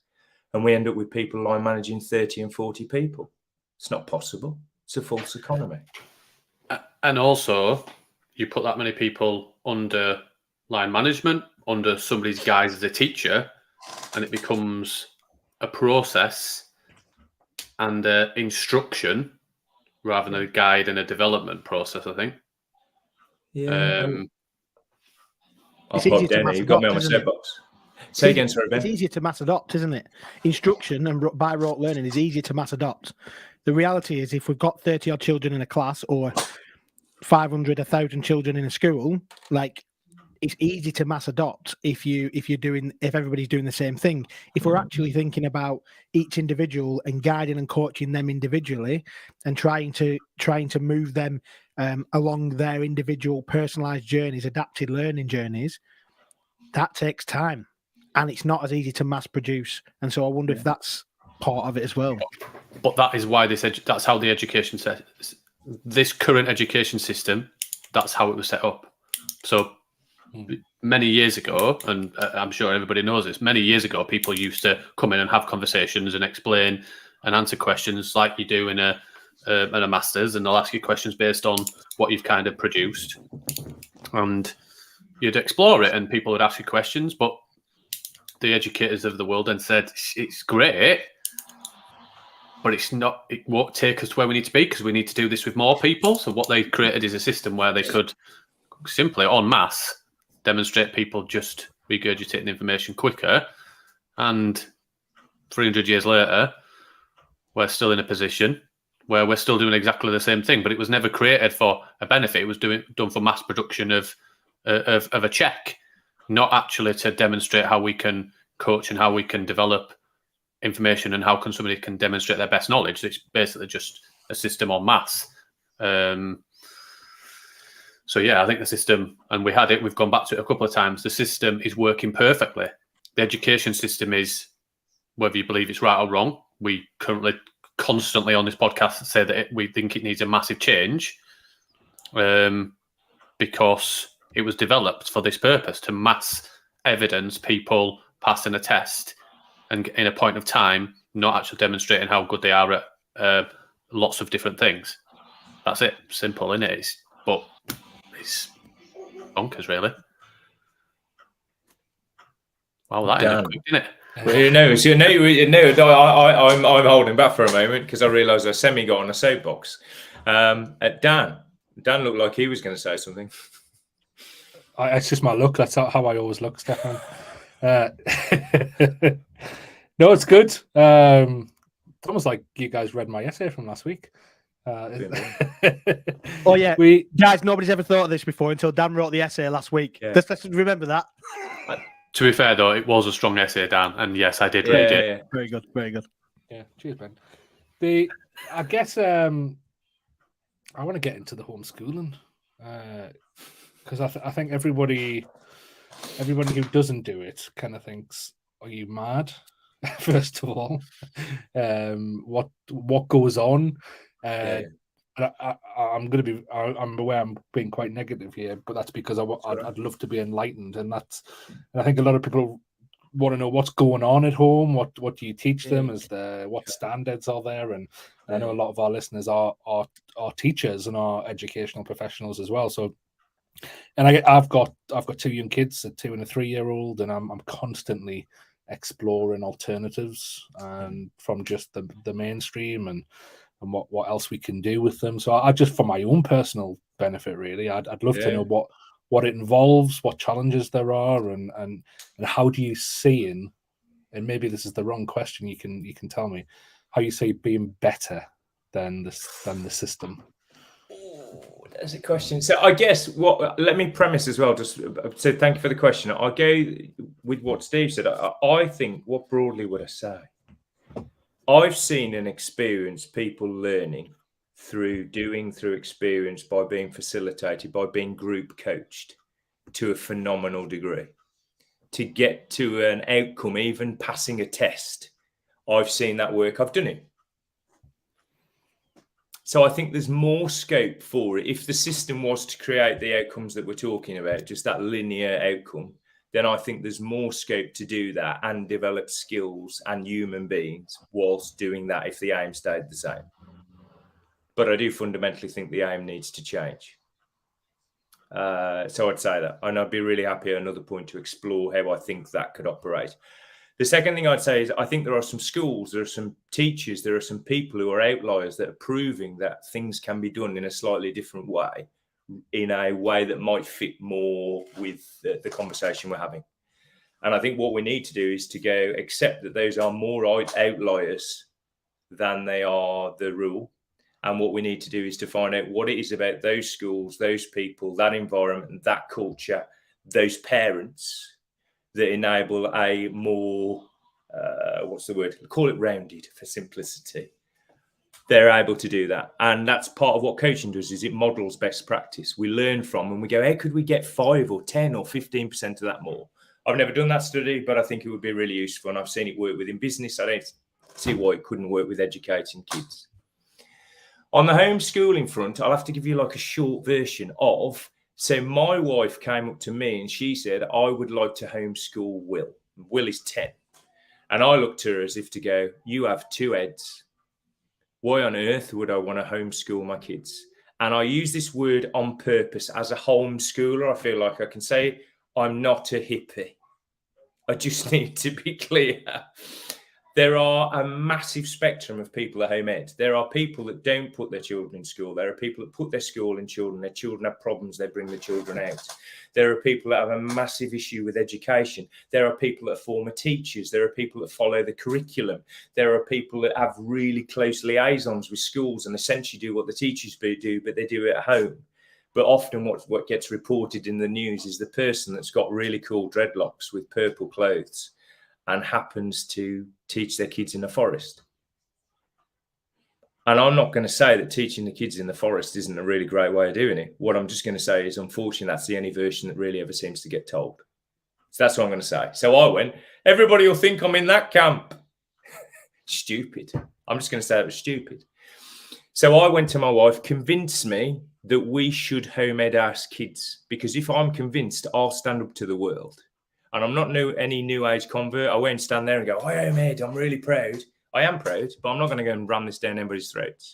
And we end up with people line managing 30 and 40 people. It's not possible. It's a false economy. And also, you put that many people under line management, under somebody's guise as a teacher, and it becomes a process and instruction rather than a guide and a development process, I think. Yeah. It's easy to mass adopt, got me on my soapbox. Say again, sorry, Ben. It's easier to mass adopt, isn't it? Instruction and by rote learning is easier to mass adopt. The reality is, if we've got 30 odd children in a class or 500, 1,000 children in a school, it's easy to mass adopt if everybody's doing the same thing. If we're actually thinking about each individual and guiding and coaching them individually and trying to move them along their individual personalized journeys, adapted learning journeys, that takes time. And it's not as easy to mass produce. And so I wonder if that's part of it as well. But that is why that's how the education this current education system, that's how it was set up. So many years ago, and I'm sure everybody knows this, many years ago, people used to come in and have conversations and explain and answer questions like you do in a master's, and they'll ask you questions based on what you've kind of produced. And you'd explore it and people would ask you questions, but the educators of the world then said, it's great, but it won't take us to where we need to be because we need to do this with more people. So what they created is a system where they could simply, en masse, demonstrate people just regurgitating information quicker. And 300 years later, we're still in a position where we're still doing exactly the same thing, but it was never created for a benefit. It was done for mass production of a check, not actually to demonstrate how we can coach and how we can develop information and how somebody can demonstrate their best knowledge. It's basically just a system on mass. So yeah, I think the system, and we've gone back to it a couple of times, the system is working perfectly. The education system is, whether you believe it's right or wrong, we currently constantly on this podcast say that we think it needs a massive change, because it was developed for this purpose, to mass evidence people passing a test and in a point of time, not actually demonstrating how good they are at lots of different things. That's it. Simple, isn't it? But it's bonkers, really. Wow, that ended quick, didn't it? I'm holding back for a moment because I realised I got on a soapbox. Dan looked like he was going to say something. It's just my look. That's how I always look, Stefan. No, it's good. It's almost like you guys read my essay from last week. Oh yeah, guys, nobody's ever thought of this before until Dan wrote the essay last week. Yeah. Let's remember that. To be fair, though, it was a strong essay, Dan, and yes, I did read it. Yeah. Very good, very good. Yeah, cheers, Ben. I guess I want to get into the homeschooling because I think everybody who doesn't do it kind of thinks, "Are you mad?" First of all, what goes on? I'm aware I'm being quite negative here, but that's because I'd love to be enlightened, and I think a lot of people want to know what's going on at home. What do you teach them? What standards are there? And I know a lot of our listeners are teachers and are educational professionals as well. So, and I've got 2 young kids, a 2 and a 3-year-old, and I'm constantly exploring alternatives and from just the mainstream and what else we can do with them. So I just, for my own personal benefit, really, I'd love to know what it involves, what challenges there are, and how do you see and maybe this is the wrong question, you can tell me how you see being better than the system. That's a question. So I guess let me premise as well, just so thank you for the question. I'll go with what Steve said. I think, what broadly would I say? I've seen and experienced people learning through experience, by being facilitated, by being group coached to a phenomenal degree. To get to an outcome, even passing a test, I've seen that work. I've done it. So I think there's more scope for it. If the system was to create the outcomes that we're talking about, just that linear outcome, then I think there's more scope to do that and develop skills and human beings whilst doing that if the aim stayed the same. But I do fundamentally think the aim needs to change. So I'd say that. And I'd be really happy at another point to explore how I think that could operate. The second thing I'd say is I think there are some schools, there are some teachers, there are some people who are outliers that are proving that things can be done in a slightly different way, in a way that might fit more with the conversation we're having. And I think what we need to do is to go accept that those are more outliers than they are the rule. And what we need to do is to find out what it is about those schools, those people, that environment, that culture, those parents that enable a more, call it rounded for simplicity. They're able to do that. And that's part of what coaching does, is it models best practice. We learn from and we go, how could we get 5 or 10 or 15% of that more? I've never done that study, but I think it would be really useful. And I've seen it work within business. I don't see why it couldn't work with educating kids. On the homeschooling front, I'll have to give you like a short version of, so my wife came up to me and she said, I would like to homeschool Will. Will is 10. And I looked at her as if to go, you have 2 heads. Why on earth would I want to homeschool my kids? And I use this word on purpose as a homeschooler. I feel like I can say I'm not a hippie. I just need to be clear. There are a massive spectrum of people at home ed. There are people that don't put their children in school. There are people that put their school in children. Their children have problems. They bring the children out. There are people that have a massive issue with education. There are people that are former teachers. There are people that follow the curriculum. There are people that have really close liaisons with schools and essentially do what the teachers do, but they do it at home. But often what gets reported in the news is the person that's got really cool dreadlocks with purple clothes and happens to teach their kids in the forest. And I'm not going to say that teaching the kids in the forest isn't a really great way of doing it. What I'm just going to say is, unfortunately, that's the only version that really ever seems to get told. So that's what I'm going to say. So I went, everybody will think I'm in that camp. Stupid. I'm just going to say it was stupid. So I went to my wife, convinced me that we should home ed our kids, because if I'm convinced, I'll stand up to the world. And I'm not any new age convert. I won't stand there and go, I home ed, I'm really proud. I am proud, but I'm not going to go and ram this down anybody's throats.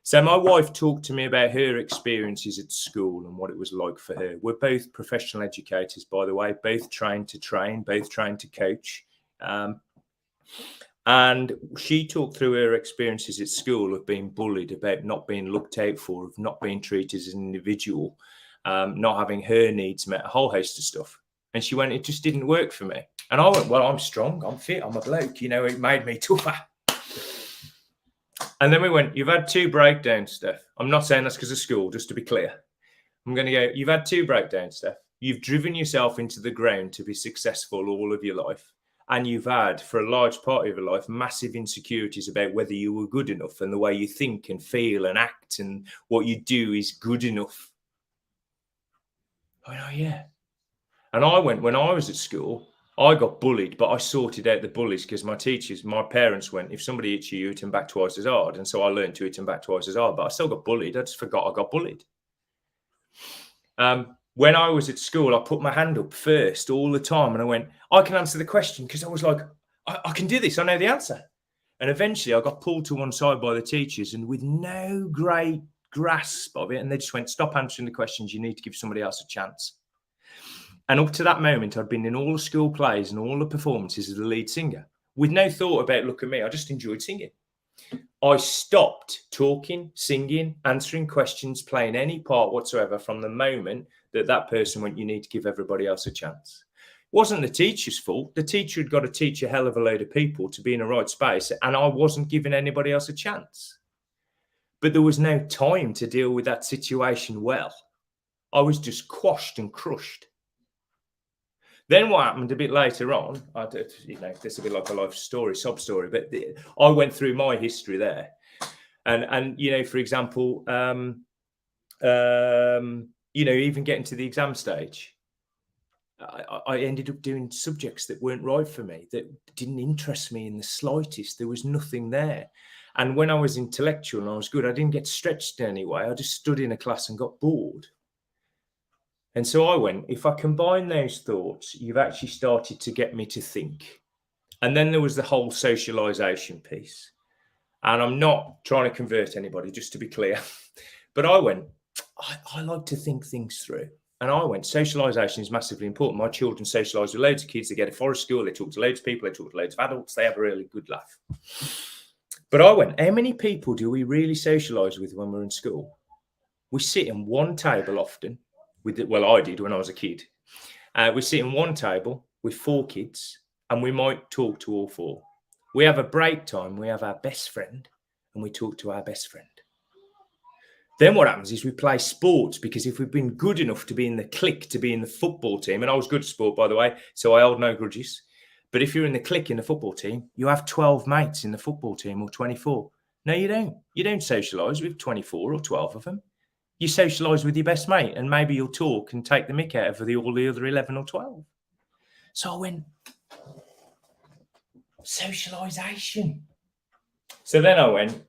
So my wife talked to me about her experiences at school and what it was like for her. We're both professional educators, by the way, both trained to train, both trained to coach. And she talked through her experiences at school of being bullied, about not being looked out for, of not being treated as an individual, not having her needs met, a whole host of stuff. And she went, it just didn't work for me. And I went, well, I'm strong, I'm fit, I'm a bloke, you know, it made me tougher. And then we went, you've had 2 breakdowns, Steph. I'm not saying that's because of school, just to be clear. I'm going to go, you've had 2 breakdowns, Steph. You've driven yourself into the ground to be successful all of your life. And you've had, for a large part of your life, massive insecurities about whether you were good enough and the way you think and feel and act and what you do is good enough. I went, oh, yeah. And I went, when I was at school, I got bullied, but I sorted out the bullies because my parents went, if somebody hits you, hit them back twice as hard. And so I learned to hit them back twice as hard, but I still got bullied. I just forgot I got bullied. When I was at school, I put my hand up first all the time. And I went, I can answer the question, because I was like, I can do this. I know the answer. And eventually I got pulled to one side by the teachers and with no great grasp of it. And they just went, stop answering the questions. You need to give somebody else a chance. And up to that moment, I'd been in all the school plays and all the performances as the lead singer with no thought about, look at me, I just enjoyed singing. I stopped talking, singing, answering questions, playing any part whatsoever from the moment that person went, you need to give everybody else a chance. It wasn't the teacher's fault. The teacher had got to teach a hell of a load of people to be in the right space, and I wasn't giving anybody else a chance. But there was no time to deal with that situation well. I was just quashed and crushed. Then what happened a bit later on, this will be like a life story, sob story, but I went through my history there. And for example, even getting to the exam stage, I ended up doing subjects that weren't right for me, that didn't interest me in the slightest. There was nothing there. And when I was intellectual and I was good, I didn't get stretched anyway. I just stood in a class and got bored. And so I went, if I combine those thoughts, you've actually started to get me to think. And then there was the whole socialization piece. And I'm not trying to convert anybody, just to be clear. But I went, I like to think things through. And I went, socialization is massively important. My children socialize with loads of kids. They get a forest school. They talk to loads of people. They talk to loads of adults. They have a really good laugh. But I went, how many people do we really socialize with when we're in school? We sit in one table often. I did when I was a kid. We sit in one table with 4 kids and we might talk to all 4. We have a break time. We have our best friend and we talk to our best friend. Then what happens is we play sports, because if we've been good enough to be in the clique, to be in the football team, and I was good at sport, by the way, so I hold no grudges. But if you're in the clique in the football team, you have 12 mates in the football team, or 24. No, you don't. You don't socialise with 24 or 12 of them. You socialise with your best mate, and maybe you'll talk and take the mick out of all the other 11 or 12. So I went, socialisation. So then I went,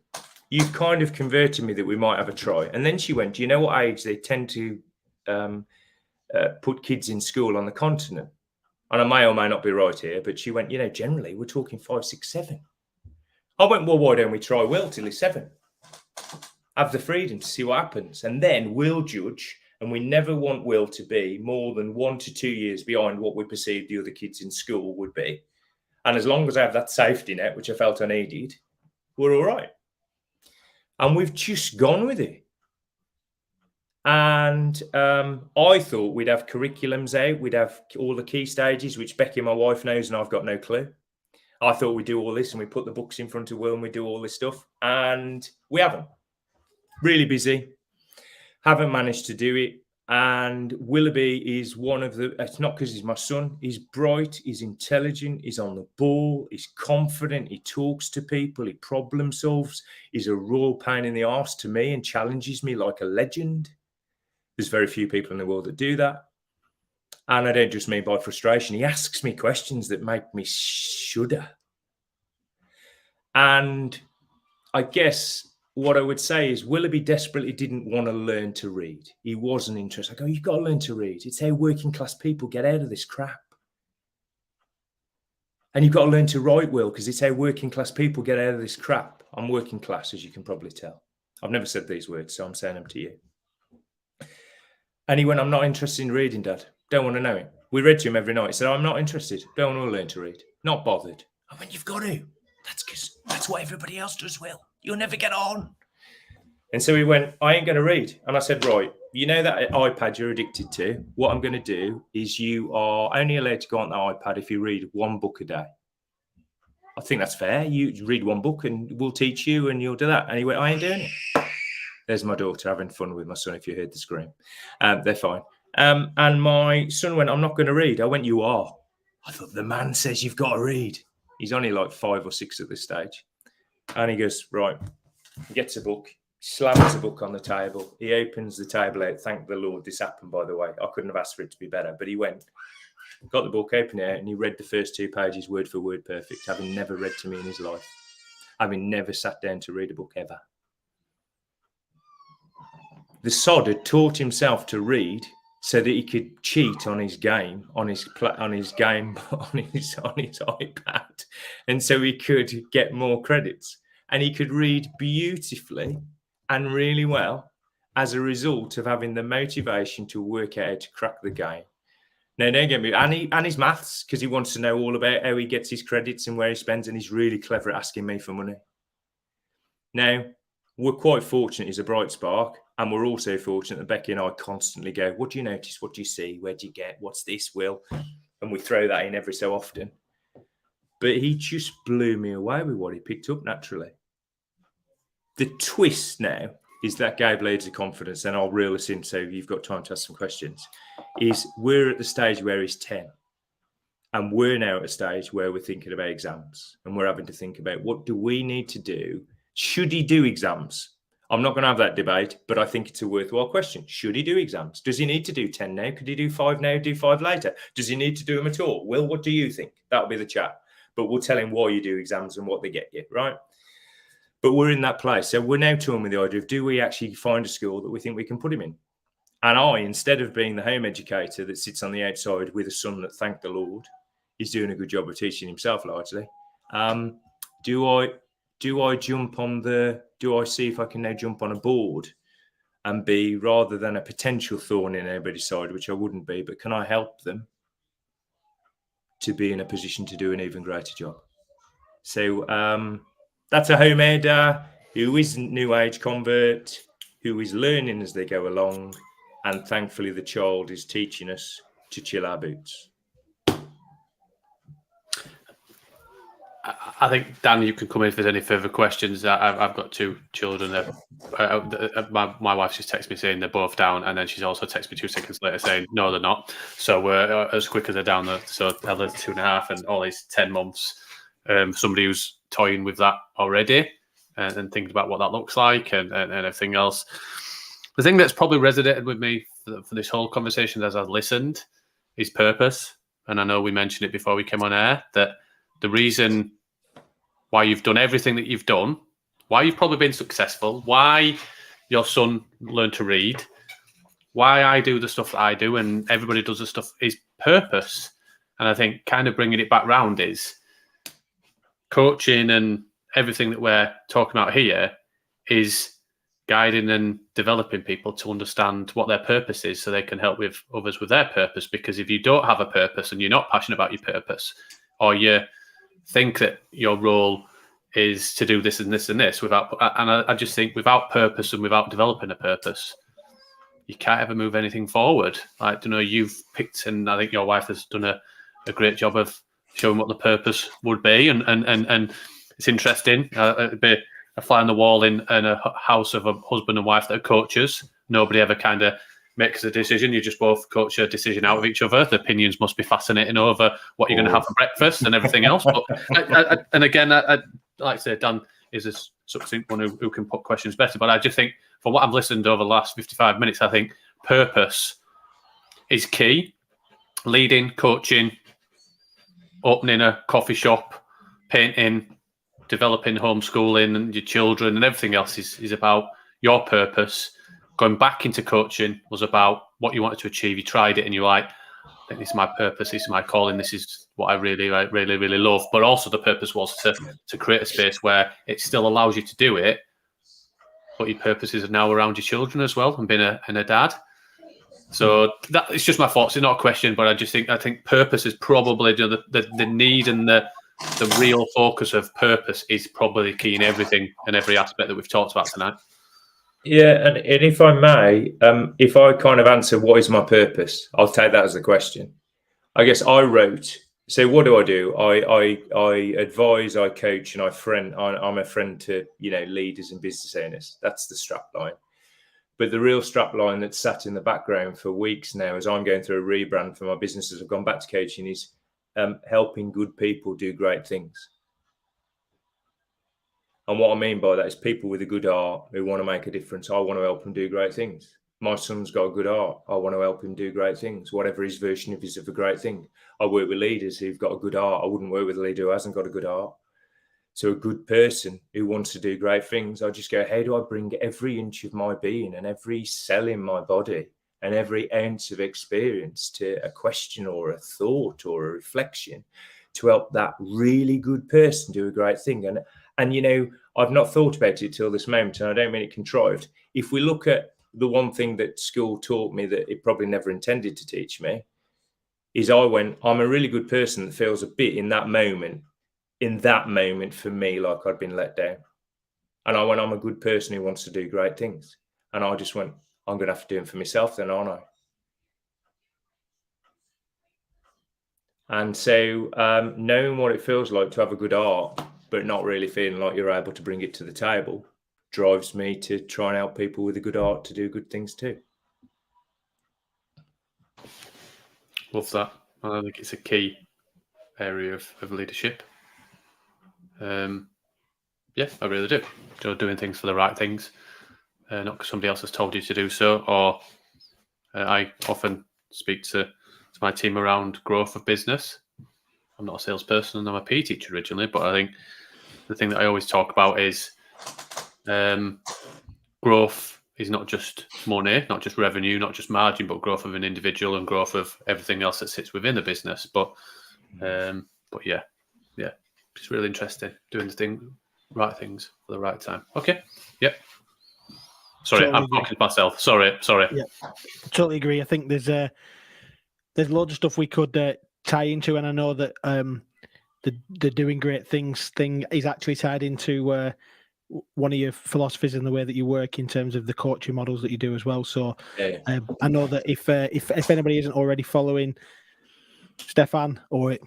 you've kind of converted me that we might have a try. And then she went, do you know what age they tend to put kids in school on the continent? And I may or may not be right here, but she went, generally we're talking 5, 6, 7. I went, well, why don't we try Will till he's 7? Have the freedom to see what happens. And then we'll judge. And we never want Will to be more than 1 to 2 years behind what we perceive the other kids in school would be. And as long as I have that safety net, which I felt I needed, we're all right. And we've just gone with it. And I thought we'd have curriculums out. We'd have all the key stages, which Becky, my wife, knows, and I've got no clue. I thought we'd do all this and we put the books in front of Will and we do all this stuff. And we haven't. Really busy. Haven't managed to do it. And Willoughby is one of the, it's not because he's my son, he's bright, he's intelligent, he's on the ball, he's confident, he talks to people, he problem solves, he's a royal pain in the arse to me and challenges me like a legend. There's very few people in the world that do that. And I don't just mean by frustration, he asks me questions that make me shudder. And I guess what I would say is Willoughby desperately didn't want to learn to read. He wasn't interested. I go, you've got to learn to read. It's how working class people get out of this crap. And you've got to learn to write, Will, because it's how working class people get out of this crap. I'm working class, as you can probably tell. I've never said these words, so I'm saying them to you. And he went, I'm not interested in reading, Dad. Don't want to know it. We read to him every night. He said, I'm not interested. Don't want to learn to read. Not bothered. I went, you've got to. That's because that's what everybody else does, Will. You'll never get on. And so he went, I ain't going to read. And I said, right, you know that iPad you're addicted to? What I'm going to do is you are only allowed to go on the iPad if you read one book a day. I think that's fair. You read one book and we'll teach you and you'll do that. And he went, I ain't doing it. There's my daughter having fun with my son, if you heard the scream. They're fine. And my son went, I'm not going to read. I went, you are. I thought, the man says you've got to read. He's only like 5 or 6 at this stage. And he goes, right, he gets a book, slams the book on the table. He opens the table out. Thank the Lord this happened, by the way. I couldn't have asked for it to be better. But he went, got the book, opened it out, and he read the first 2 pages word for word perfect, having never read to me in his life. Having never sat down to read a book ever. The sod had taught himself to read so that he could cheat on his game, on his iPad, and so he could get more credits. And he could read beautifully and really well as a result of having the motivation to work out how to crack the game. Now, don't get me, and his maths, because he wants to know all about how he gets his credits and where he spends, and he's really clever at asking me for money. Now, we're quite fortunate he's a bright spark, and we're also fortunate that Becky and I constantly go, what do you notice? What do you see? Where do you get? What's this, Will? And we throw that in every so often. But he just blew me away with what he picked up naturally. The twist now is that gave loads of confidence, and I'll reel us in so you've got time to ask some questions, is we're at the stage where he's 10. And we're now at a stage where we're thinking about exams, and we're having to think about what do we need to do? Should he do exams? I'm not going to have that debate, but I think it's a worthwhile question. Should he do exams? Does he need to do 10 now? Could he do 5 now, do 5 later? Does he need to do them at all? Will, what do you think? That'll be the chat. But we'll tell him why you do exams and what they get you, right? But we're in that place. So we're now touring with the idea of, do we actually find a school that we think we can put him in? And I, instead of being the home educator that sits on the outside with a son that, thank the Lord, is doing a good job of teaching himself largely, do I see if I can now jump on a board and be, rather than a potential thorn in anybody's side, which I wouldn't be, but can I help them to be in a position to do an even greater job? So that's a home ed who isn't new age convert, who is learning as they go along. And thankfully, the child is teaching us to chill our boots. I think, Dan, you can come in if there's any further questions. I've got 2 children. My wife just texted me saying they're both down, and then she's also texted me 2 seconds later saying, no, they're not. So we're as quick as they're down. So Ella's 2.5 and Ollie's 10 months. Somebody who's toying with that already and thinking about what that looks like and everything else. The thing that's probably resonated with me for this whole conversation as I've listened is purpose. And I know we mentioned it before we came on air, that the reason why you've done everything that you've done, why you've probably been successful, why your son learned to read, why I do the stuff that I do and everybody does the stuff, is purpose. And I think kind of bringing it back round is coaching, and everything that we're talking about here is guiding and developing people to understand what their purpose is so they can help with others with their purpose. Because if you don't have a purpose and you're not passionate about your purpose, or you're think that your role is to do this and this and this I just think without purpose and without developing a purpose, you can't ever move anything forward. I don't know, you've picked, and I think your wife has done a great job of showing what the purpose would be, and it's interesting. It'd be a fly on the wall in a house of a husband and wife that are coaches. Nobody ever kind of makes a decision. You just both coach a decision out of each other. The opinions must be fascinating over what you're going to have for breakfast and everything else. But and again, I like I say, Dan is a succinct one who can put questions better. But I just think, for what I've listened over the last 55 minutes, I think purpose is key. Leading, coaching, opening a coffee shop, painting, developing homeschooling and your children and everything else is about your purpose. Going back into coaching was about what you wanted to achieve. You tried it and you're like, I think this is my purpose, this is my calling, this is what I really love. But also the purpose was to create a space where it still allows you to do it, but your purposes are now around your children as well, and being a dad. So that it's just my thoughts. It's not a question, but I think purpose is probably the need, and the real focus of purpose is probably key in everything and every aspect that we've talked about tonight. Yeah, and if I may, if I kind of answer what is my purpose, I'll take that as a question. I guess I wrote. So what do? I advise, I coach, and I'm a friend to leaders and business owners. That's the strap line. But the real strap line that's sat in the background for weeks now, as I'm going through a rebrand for my businesses, I've gone back to coaching, is helping good people do great things. And what I mean by that is people with a good heart who want to make a difference. I want to help them do great things. My son's got a good heart. I want to help him do great things, whatever his version of a great thing. I work with leaders who've got a good heart. I wouldn't work with a leader who hasn't got a good heart. So a good person who wants to do great things, I just go, how do I bring every inch of my being and every cell in my body and every ounce of experience to a question or a thought or a reflection to help that really good person do a great thing? And I've not thought about it till this moment, and I don't mean it contrived. If we look at the one thing that school taught me that it probably never intended to teach me, is I'm a really good person that feels a bit in that moment for me like I'd been let down. And I'm a good person who wants to do great things. And I just went, I'm going to have to do them for myself then, aren't I? And so knowing what it feels like to have a good heart, but not really feeling like you're able to bring it to the table, drives me to try and help people with a good heart to do good things too. Love that. I think it's a key area of leadership. Yeah, I really do. Doing things for the right things, not because somebody else has told you to do so. Or I often speak to my team around growth of business. I'm not a salesperson, and I'm a PE teacher originally, but I think the thing that I always talk about is growth is not just money, not just revenue, not just margin, but growth of an individual and growth of everything else that sits within the business. But yeah, it's really interesting doing the right things for the right time. Okay, yep. Sorry, totally I'm talking to myself. Sorry. Yeah, totally agree. I think there's loads of stuff we could tie into, and I know that the doing great things thing is actually tied into one of your philosophies in the way that you work in terms of the coaching models that you do as well. So I know that if anybody isn't already following Stefan, or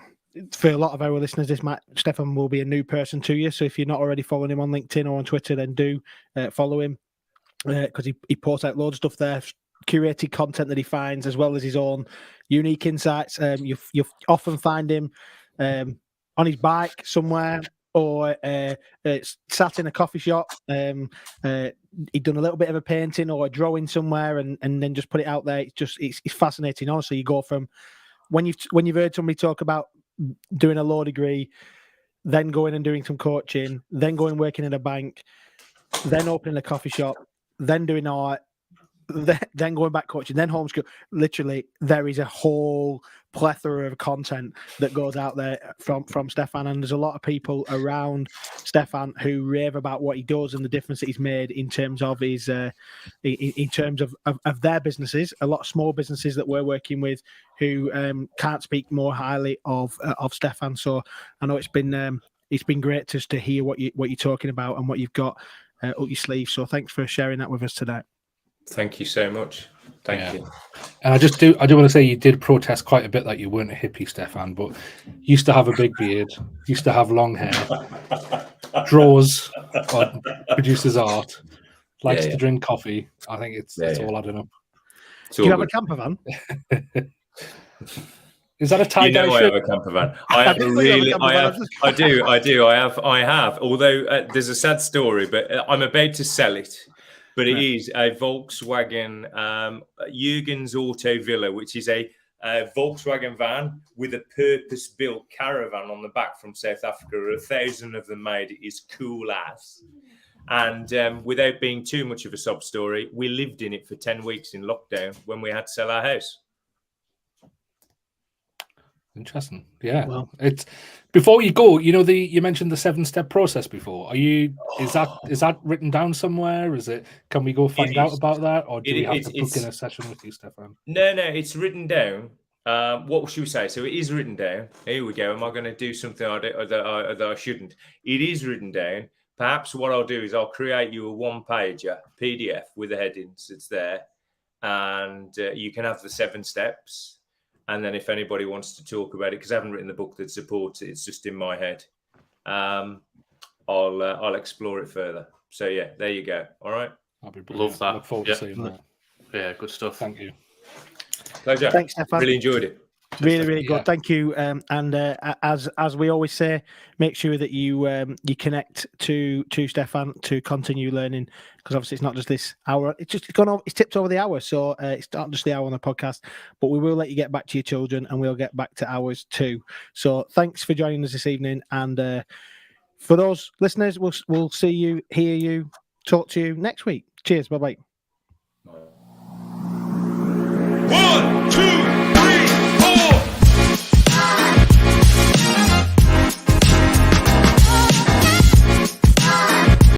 for a lot of our listeners, Stefan will be a new person to you. So if you're not already following him on LinkedIn or on Twitter, then do follow him, because he posts out loads of stuff there, curated content that he finds, as well as his own unique insights. You often find him on his bike somewhere, or sat in a coffee shop. He'd done a little bit of a painting or a drawing somewhere, and then just put it out there. It's fascinating. Honestly, you go from when you've heard somebody talk about doing a law degree, then going and doing some coaching, then going working in a bank, then opening a coffee shop, then doing art, then going back coaching, then homeschool. Literally, there is a whole plethora of content that goes out there from Stefan, and there's a lot of people around Stefan who rave about what he does and the difference that he's made in terms of his in terms of their businesses. A lot of small businesses that we're working with who can't speak more highly of Stefan. So I know it's been great just to hear what you're talking about and what you've got up your sleeve. So thanks for sharing that with us today. Thank you so much. Thank you. And I do want to say you did protest quite a bit that you weren't a hippie, Stefan, but used to have a big beard, used to have long hair, draws on producer's art, likes to drink coffee. I think it's all adding up. Do you have a camper van? Is that a tie-dye I shirt? have a camper van. I have a really, I do. I have. Although there's a sad story, but I'm about to sell it. But it is a Volkswagen Jürgen's Auto Villa, which is a Volkswagen van with a purpose-built caravan on the back from South Africa. 1,000 of them made. It is cool as. And without being too much of a sob story, we lived in it for 10 weeks in lockdown when we had to sell our house. Interesting. Yeah. Well, it's before you go, you mentioned the 7-step process before. Is that written down somewhere? Can we go find out about that, or do we have to book in a session with you, Stefan? No, it's written down. What should we say? So it is written down. Here we go. Am I going to do something that I shouldn't? It is written down. Perhaps what I'll do is I'll create you a one-pager PDF with the headings. It's there, and you can have the 7 steps. And then if anybody wants to talk about it, because I haven't written the book that supports it, it's just in my head. I'll explore it further. So yeah, there you go. All right. Love that. Look forward to seeing that. Yeah, good stuff. Thank you. Pleasure. Thanks, Stefan. Really enjoyed it. Really good. Thank you. And as we always say, make sure that you connect to Stefan to continue learning, because obviously it's not just this hour. It's tipped over the hour, so it's not just the hour on the podcast. But we will let you get back to your children, and we'll get back to ours too. So thanks for joining us this evening, and for those listeners, we'll see you, hear you, talk to you next week. Cheers. Bye bye. 1, 2.